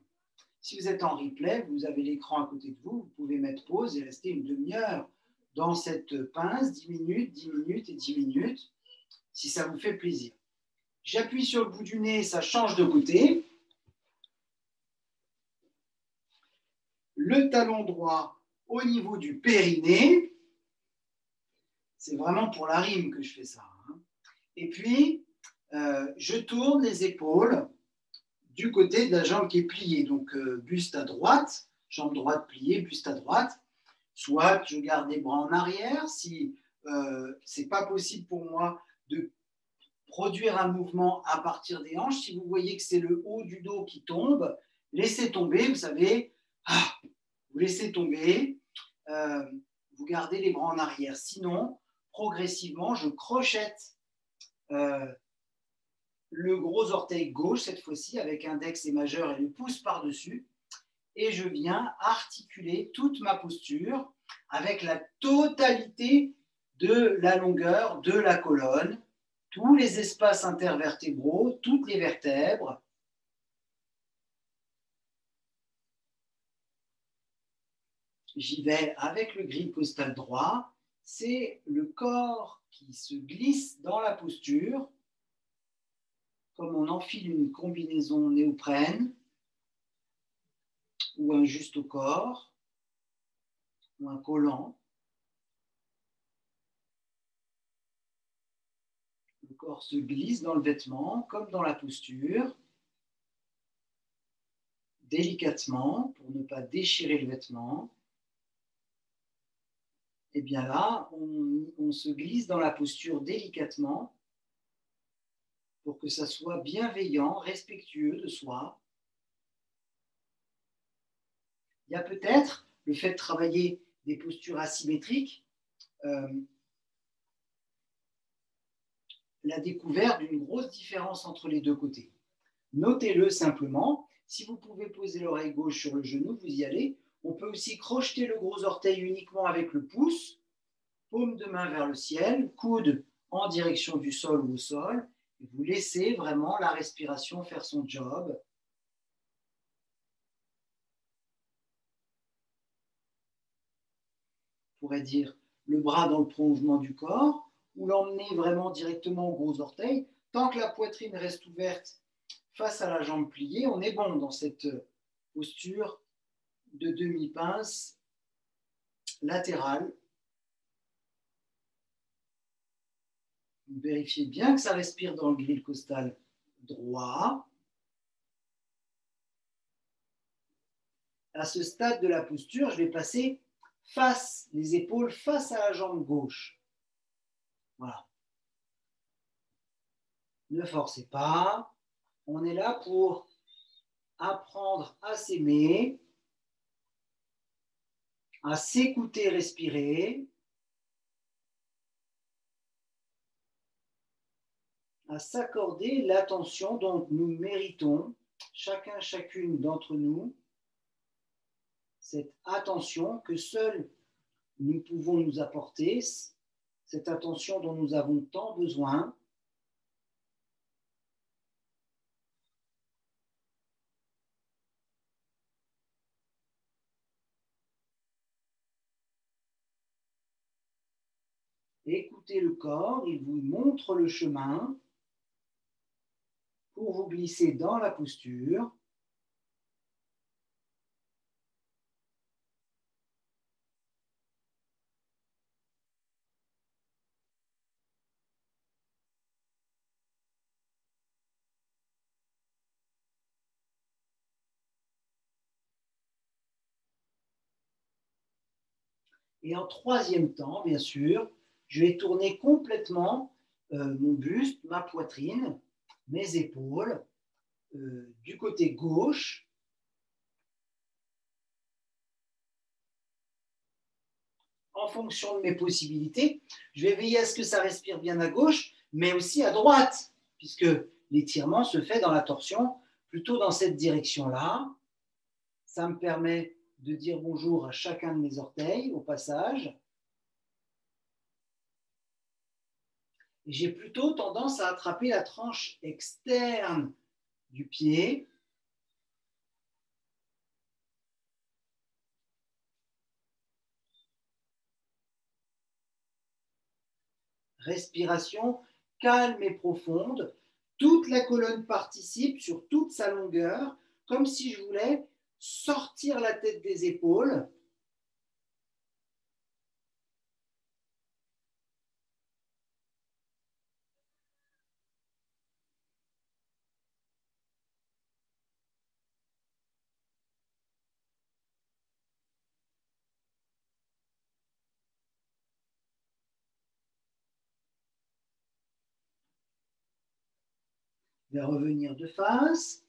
Si vous êtes en replay, vous avez l'écran à côté de vous, vous pouvez mettre pause et rester une demi-heure dans cette pince, 10 minutes, 10 minutes et 10 minutes, si ça vous fait plaisir. J'appuie sur le bout du nez, ça change de côté. Le talon droit au niveau du périnée. C'est vraiment pour la rime que je fais ça. Et puis, je tourne les épaules du côté de la jambe qui est pliée. Donc, buste à droite, jambe droite pliée, buste à droite. Soit je garde les bras en arrière, si ce n'est pas possible pour moi de produire un mouvement à partir des hanches. Si vous voyez que c'est le haut du dos qui tombe, laissez tomber, vous savez, vous laissez tomber, vous gardez les bras en arrière. Sinon, progressivement, je crochette le gros orteil gauche, cette fois-ci, avec index et majeur et le pouce par-dessus, et je viens articuler toute ma posture avec la totalité de la longueur de la colonne, tous les espaces intervertébraux, toutes les vertèbres. J'y vais avec le grille costal droit. C'est le corps qui se glisse dans la posture, comme on enfile une combinaison néoprène ou un juste au corps ou un collant. Le corps se glisse dans le vêtement comme dans la posture, délicatement pour ne pas déchirer le vêtement. Et bien là, on se glisse dans la posture délicatement pour que ça soit bienveillant, respectueux de soi. Il y a peut-être le fait de travailler des postures asymétriques, la découverte d'une grosse différence entre les deux côtés. Notez-le simplement. Si vous pouvez poser l'oreille gauche sur le genou, vous y allez. On peut aussi crocheter le gros orteil uniquement avec le pouce, paume de main vers le ciel, coude en direction du sol ou au sol. Et vous laissez vraiment la respiration faire son job. On pourrait dire le bras dans le prolongement du corps ou l'emmener vraiment directement au gros orteil. Tant que la poitrine reste ouverte face à la jambe pliée, on est bon dans cette posture de demi-pince latérale. Vérifiez bien que ça respire dans le grille costal droit. À ce stade de la posture, je vais passer les épaules face à la jambe gauche. Voilà. Ne forcez pas. On est là pour apprendre à s'aimer, à s'écouter respirer, à s'accorder l'attention dont nous méritons, chacune d'entre nous, cette attention que seuls nous pouvons nous apporter, cette attention dont nous avons tant besoin. Écoutez le corps, il vous montre le chemin pour vous glisser dans la posture. Et en troisième temps, bien sûr, je vais tourner complètement mon buste, ma poitrine, mes épaules, du côté gauche. En fonction de mes possibilités, je vais veiller à ce que ça respire bien à gauche, mais aussi à droite, puisque l'étirement se fait dans la torsion, plutôt dans cette direction-là. Ça me permet de dire bonjour à chacun de mes orteils au passage. J'ai plutôt tendance à attraper la tranche externe du pied. Respiration calme et profonde. Toute la colonne participe sur toute sa longueur, comme si je voulais sortir la tête des épaules. Je vais revenir de face.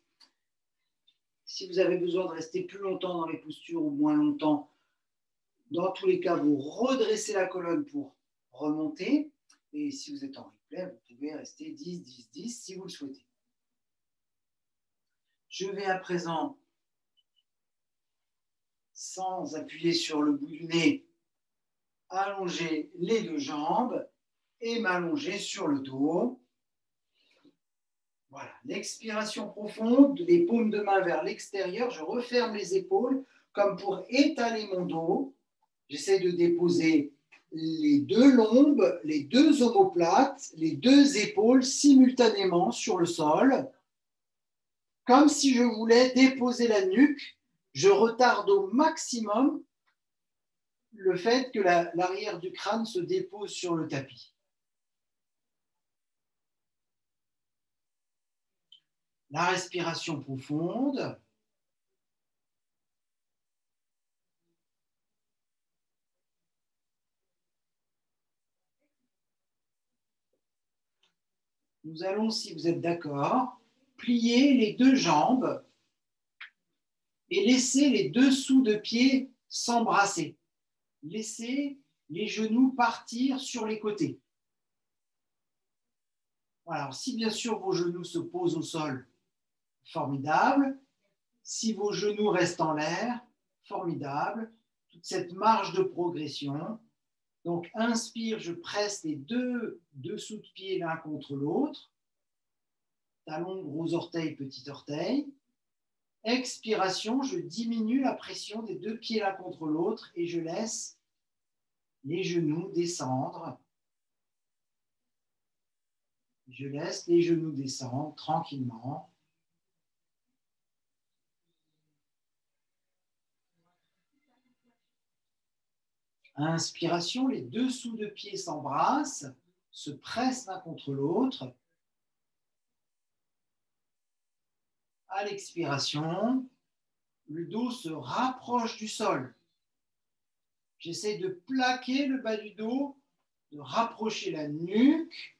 Si vous avez besoin de rester plus longtemps dans les postures ou moins longtemps, dans tous les cas, vous redressez la colonne pour remonter. Et si vous êtes en replay, vous pouvez rester 10, 10, 10 si vous le souhaitez. Je vais à présent, sans appuyer sur le bout du nez, allonger les deux jambes et m'allonger sur le dos. Voilà, l'expiration profonde, les paumes de main vers l'extérieur, je referme les épaules comme pour étaler mon dos. J'essaie de déposer les deux lombes, les deux omoplates, les deux épaules simultanément sur le sol. Comme si je voulais déposer la nuque, je retarde au maximum le fait que l'arrière du crâne se dépose sur le tapis. La respiration profonde. Nous allons, si vous êtes d'accord, plier les deux jambes et laisser les dessous de pieds s'embrasser. Laissez les genoux partir sur les côtés. Voilà. Alors, si bien sûr vos genoux se posent au sol, formidable. Si vos genoux restent en l'air, formidable. Toute cette marge de progression. Donc, inspire, je presse les deux dessous de pied l'un contre l'autre. Talon, gros orteil, petit orteil. Expiration, je diminue la pression des deux pieds l'un contre l'autre et je laisse les genoux descendre. Je laisse les genoux descendre tranquillement. Inspiration, les dessous de pieds s'embrassent, se pressent l'un contre l'autre. À l'expiration, le dos se rapproche du sol. J'essaie de plaquer le bas du dos, de rapprocher la nuque.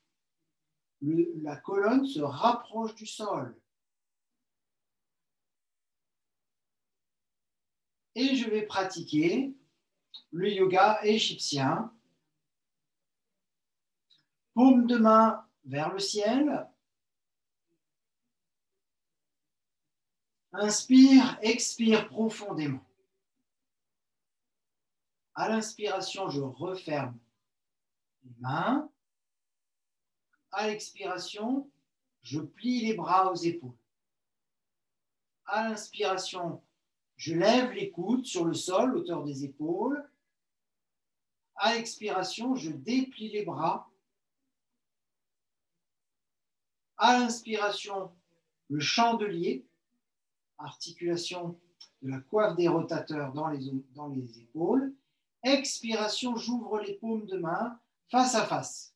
La colonne se rapproche du sol. Et je vais pratiquer le yoga égyptien. Paume de main vers le ciel. Inspire, expire profondément. À l'inspiration, je referme les mains. À l'expiration, je plie les bras aux épaules. À l'inspiration, je lève les coudes sur le sol, hauteur des épaules. À l'expiration, je déplie les bras. À l'inspiration, le chandelier, articulation de la coiffe des rotateurs dans les épaules. Expiration, j'ouvre les paumes de main face à face.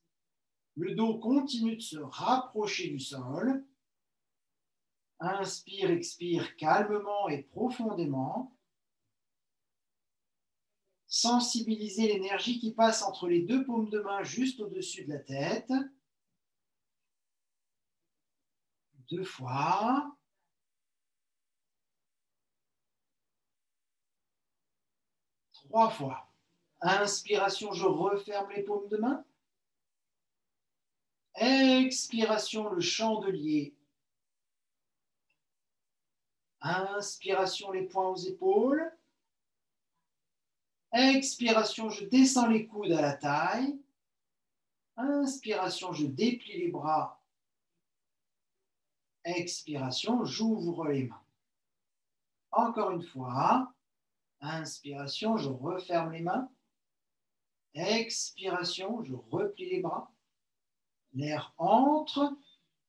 Le dos continue de se rapprocher du sol. Inspire, expire calmement et profondément. Sensibilisez l'énergie qui passe entre les deux paumes de main juste au-dessus de la tête. 2 fois. Trois fois. Inspiration, je referme les paumes de main. Expiration, le chandelier. Inspiration, les poings aux épaules. Expiration, je descends les coudes à la taille. Inspiration, je déplie les bras. Expiration, j'ouvre les mains. Encore une fois. Inspiration, je referme les mains. Expiration, je replie les bras. L'air entre.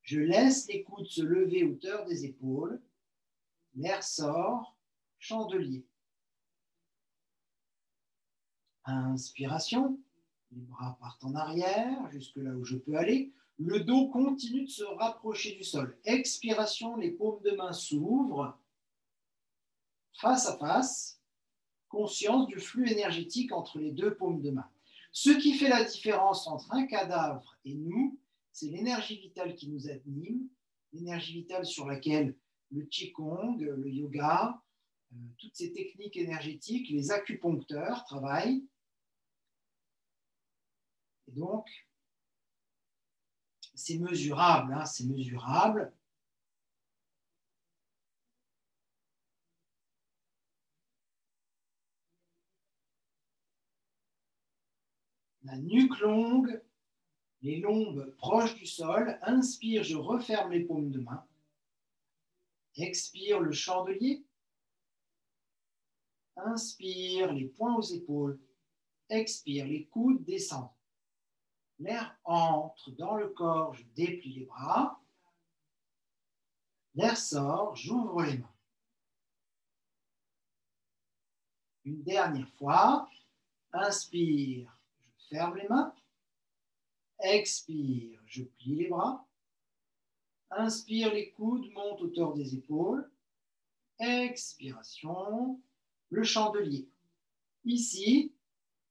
Je laisse les coudes se lever hauteur des épaules. L'air sort. Chandelier. Inspiration. Les bras partent en arrière, jusque là où je peux aller. Le dos continue de se rapprocher du sol. Expiration, les paumes de main s'ouvrent. Face à face. Conscience du flux énergétique entre les deux paumes de main. Ce qui fait la différence entre un cadavre et nous, c'est l'énergie vitale qui nous anime, l'énergie vitale sur laquelle le Qigong, le yoga, toutes ces techniques énergétiques, les acupuncteurs travaillent. Et donc, c'est mesurable, hein, c'est mesurable. La nuque longue, les lombes proches du sol. Inspire, je referme les paumes de main. Expire, le chandelier. Inspire, les poings aux épaules. Expire, les coudes descendent. L'air entre dans le corps, je déplie les bras. L'air sort, j'ouvre les mains. Une dernière fois. Inspire, je ferme les mains. Expire, je plie les bras. Inspire, les coudes montent hauteur des épaules. Expiration, le chandelier. Ici,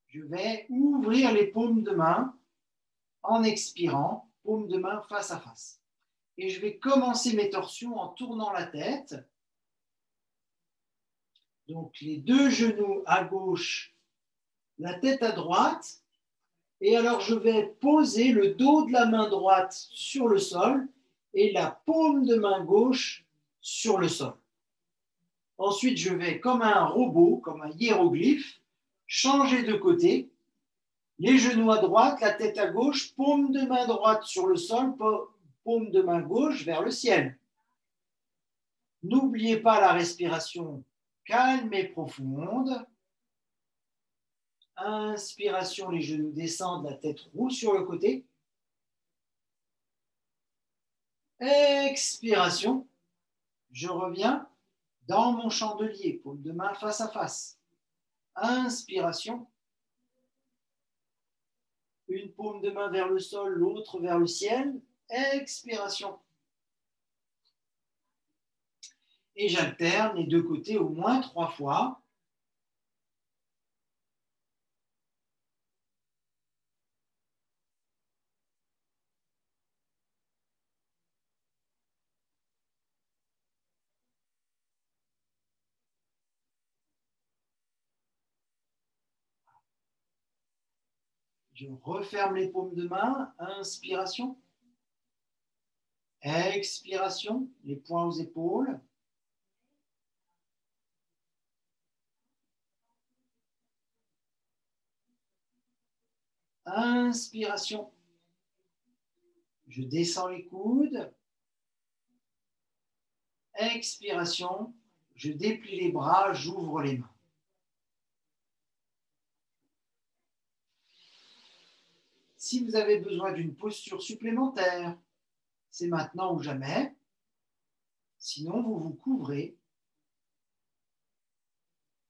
je vais ouvrir les paumes de main en expirant, paumes de main face à face. Et je vais commencer mes torsions en tournant la tête. Donc les deux genoux à gauche, la tête à droite. Et alors je vais poser le dos de la main droite sur le sol et la paume de main gauche sur le sol. Ensuite, je vais, comme un robot, comme un hiéroglyphe, changer de côté. Les genoux à droite, la tête à gauche, paume de main droite sur le sol, paume de main gauche vers le ciel. N'oubliez pas la respiration calme et profonde. Inspiration, les genoux descendent, la tête roule sur le côté. Expiration, je reviens dans mon chandelier, paume de main face à face. Inspiration, une paume de main vers le sol, l'autre vers le ciel. Expiration. Et j'alterne les deux côtés au moins 3 fois. Je referme les paumes de main. Inspiration. Expiration. Les poings aux épaules. Inspiration. Je descends les coudes. Expiration. Je déplie les bras, j'ouvre les mains. Si vous avez besoin d'une posture supplémentaire, c'est maintenant ou jamais. Sinon, vous vous couvrez.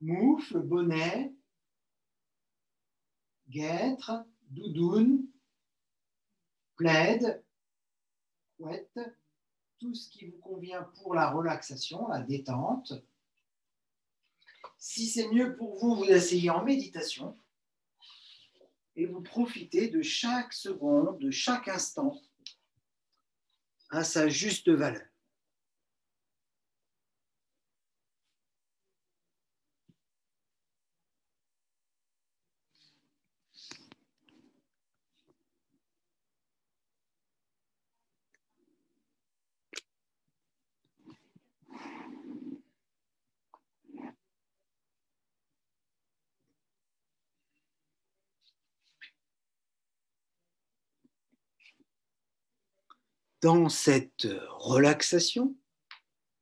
Moufle, bonnet, guêtre, doudoune, plaid, couette, tout ce qui vous convient pour la relaxation, la détente. Si c'est mieux pour vous, vous asseyez en méditation et vous profitez de chaque seconde, de chaque instant à sa juste valeur. Dans cette relaxation,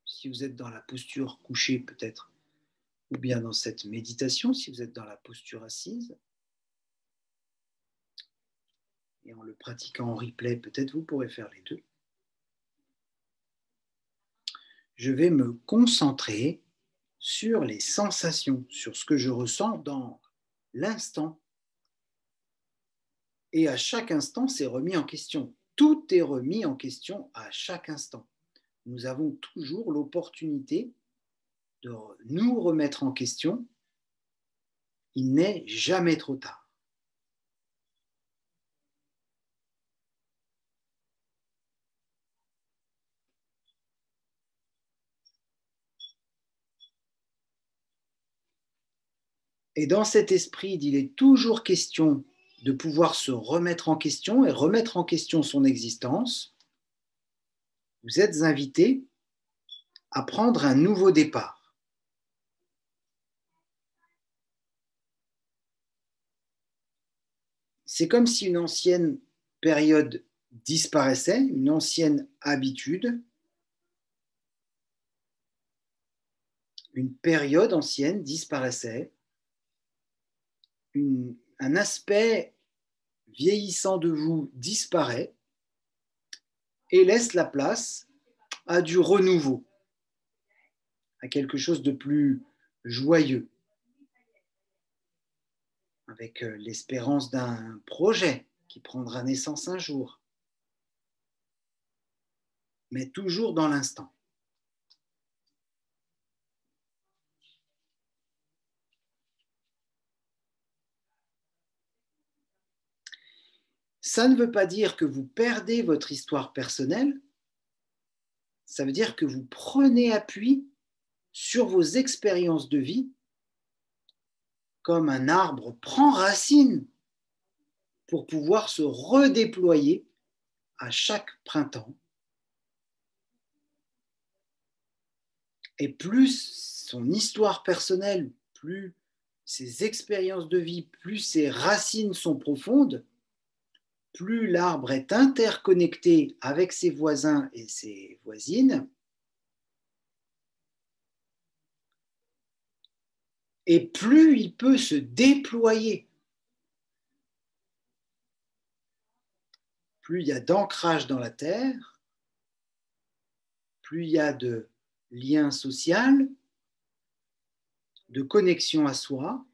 si vous êtes dans la posture couchée peut-être, ou bien dans cette méditation, si vous êtes dans la posture assise, et en le pratiquant en replay, peut-être vous pourrez faire les deux. Je vais me concentrer sur les sensations, sur ce que je ressens dans l'instant. Et à chaque instant, c'est remis en question. Tout est remis en question à chaque instant. Nous avons toujours l'opportunité de nous remettre en question. Il n'est jamais trop tard. Et dans cet esprit, il est toujours question de pouvoir se remettre en question et remettre en question son existence. Vous êtes invité à prendre un nouveau départ. C'est comme si une ancienne période disparaissait, une ancienne habitude, une période ancienne disparaissait, un aspect vieillissant de vous disparaît et laisse la place à du renouveau, à quelque chose de plus joyeux, avec l'espérance d'un projet qui prendra naissance un jour, mais toujours dans l'instant. Ça ne veut pas dire que vous perdez votre histoire personnelle, ça veut dire que vous prenez appui sur vos expériences de vie comme un arbre prend racine pour pouvoir se redéployer à chaque printemps. Et plus son histoire personnelle, plus ses expériences de vie, plus ses racines sont profondes, plus l'arbre est interconnecté avec ses voisins et ses voisines, et plus il peut se déployer. Plus il y a d'ancrage dans la terre, plus il y a de lien social, de connexion à soi,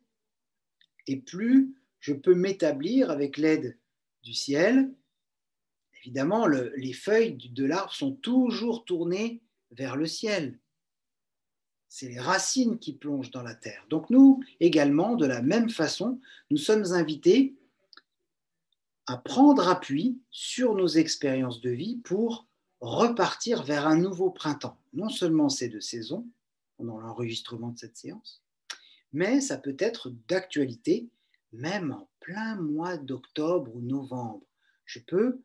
et plus je peux m'établir avec l'aide du ciel. Évidemment, les feuilles de l'arbre sont toujours tournées vers le ciel. C'est les racines qui plongent dans la terre. Donc nous, également, de la même façon, nous sommes invités à prendre appui sur nos expériences de vie pour repartir vers un nouveau printemps. Non seulement c'est de saison, pendant l'enregistrement de cette séance, mais ça peut être d'actualité, même en plein mois d'octobre ou novembre. Je peux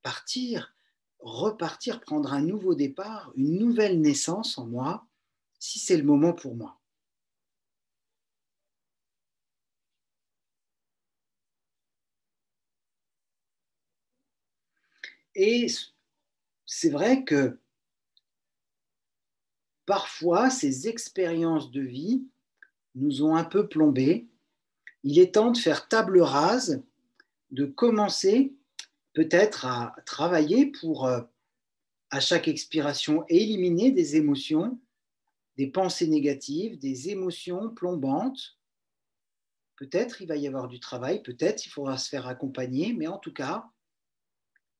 partir, repartir, prendre un nouveau départ, une nouvelle naissance en moi, si c'est le moment pour moi. Et c'est vrai que parfois, ces expériences de vie nous ont un peu plombés. Il est temps de faire table rase, de commencer peut-être à travailler pour, à chaque expiration, éliminer des émotions, des pensées négatives, des émotions plombantes. Peut-être il va y avoir du travail, peut-être il faudra se faire accompagner, mais en tout cas,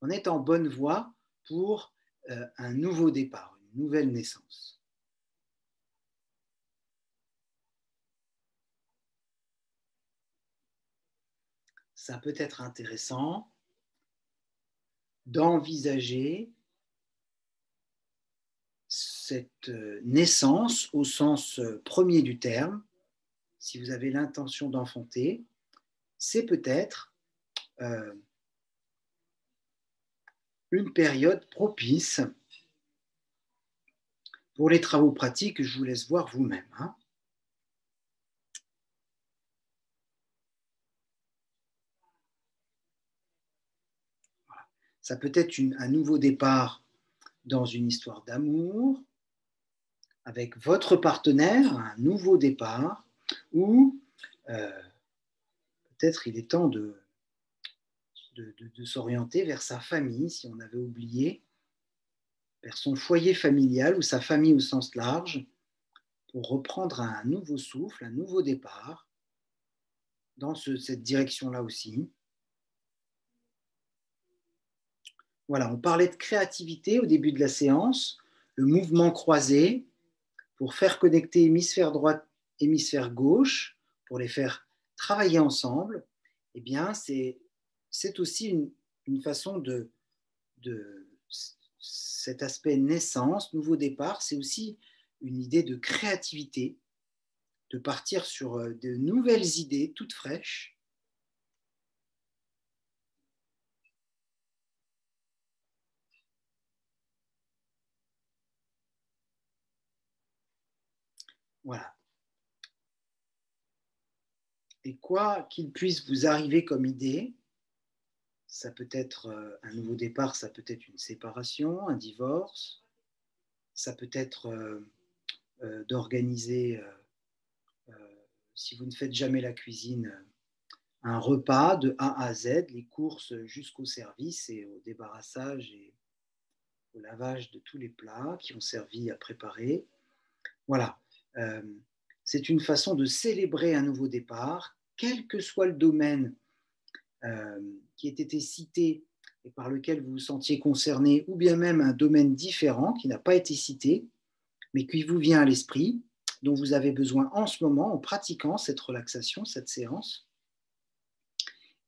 on est en bonne voie pour un nouveau départ, une nouvelle naissance. Ça peut être intéressant d'envisager cette naissance au sens premier du terme. Si vous avez l'intention d'enfanter, c'est peut-être une période propice pour les travaux pratiques. Je vous laisse voir vous-même. Hein. Voilà. Ça peut être un nouveau départ dans une histoire d'amour, avec votre partenaire, un nouveau départ, ou peut-être il est temps de s'orienter vers sa famille, si on avait oublié, vers son foyer familial ou sa famille au sens large, pour reprendre un nouveau souffle, un nouveau départ dans cette direction-là aussi. Voilà, on parlait de créativité au début de la séance, le mouvement croisé pour faire connecter hémisphère droit, hémisphère gauche, pour les faire travailler ensemble. Eh bien, c'est aussi une façon de cet aspect naissance, nouveau départ, c'est aussi une idée de créativité, de partir sur de nouvelles idées toutes fraîches. Voilà. Et quoi qu'il puisse vous arriver comme idée, ça peut être un nouveau départ, ça peut être une séparation, un divorce, ça peut être d'organiser, si vous ne faites jamais la cuisine, un repas de A à Z, les courses jusqu'au service et au débarrassage et au lavage de tous les plats qui ont servi à préparer. Voilà. Euh, c'est une façon de célébrer un nouveau départ, quel que soit le domaine qui ait été cité et par lequel vous vous sentiez concerné, ou bien même un domaine différent qui n'a pas été cité, mais qui vous vient à l'esprit, dont vous avez besoin en ce moment en pratiquant cette relaxation, cette séance.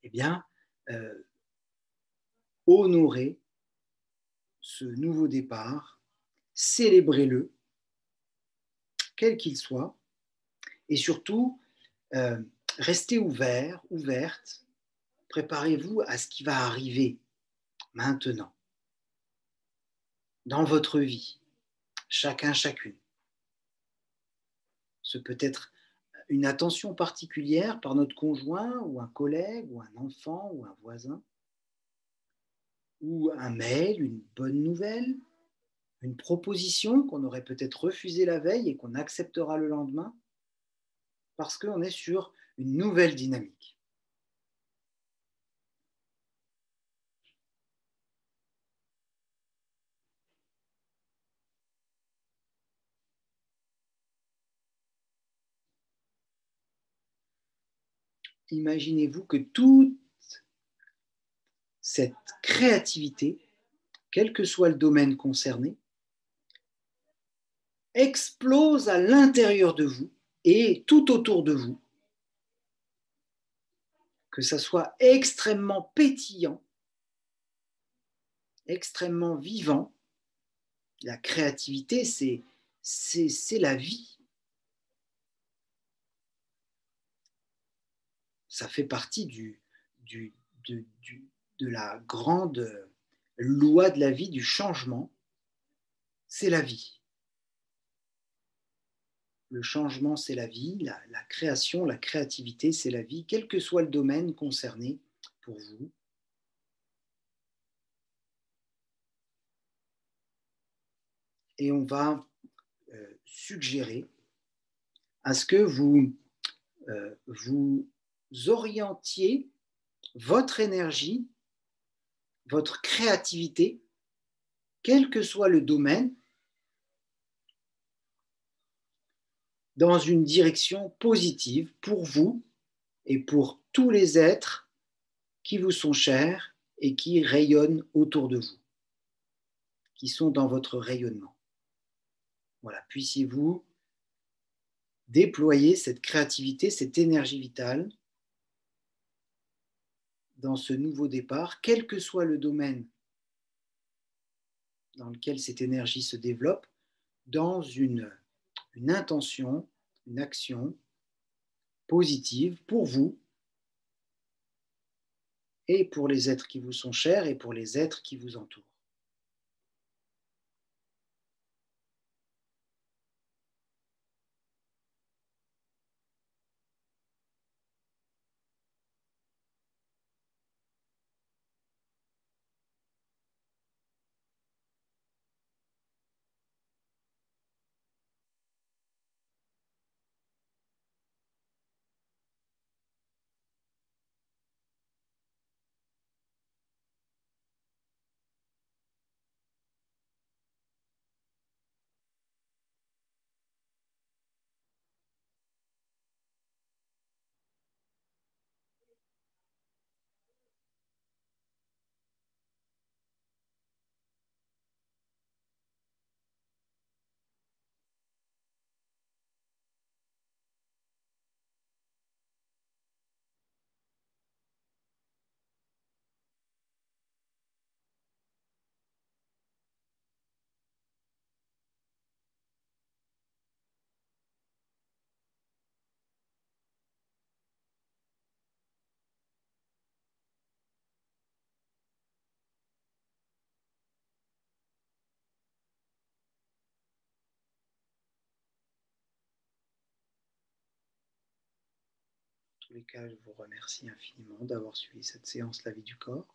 Eh bien, honorez ce nouveau départ, célébrez-le, quel qu'il soit, et surtout, restez ouvert, ouverte, préparez-vous à ce qui va arriver maintenant, dans votre vie, chacun, chacune. Ce peut être une attention particulière par notre conjoint ou un collègue ou un enfant ou un voisin, ou un mail, une bonne nouvelle, une proposition qu'on aurait peut-être refusée la veille et qu'on acceptera le lendemain, parce qu'on est sur une nouvelle dynamique. Imaginez-vous que toute cette créativité, quel que soit le domaine concerné, explose à l'intérieur de vous et tout autour de vous, que ça soit extrêmement pétillant, extrêmement vivant. La créativité, c'est la vie. Ça fait partie de la grande loi de la vie, du changement. C'est la vie. Le changement, c'est la vie. La création, la créativité, c'est la vie, quel que soit le domaine concerné pour vous. Et on va suggérer à ce que vous orientiez votre énergie, votre créativité, quel que soit le domaine, dans une direction positive pour vous et pour tous les êtres qui vous sont chers et qui rayonnent autour de vous, qui sont dans votre rayonnement. Voilà, puissiez-vous déployer cette créativité, cette énergie vitale dans ce nouveau départ, quel que soit le domaine dans lequel cette énergie se développe, dans une intention, une action positive pour vous et pour les êtres qui vous sont chers et pour les êtres qui vous entourent. tous les cas, je vous remercie infiniment d'avoir suivi cette séance La vie du corps.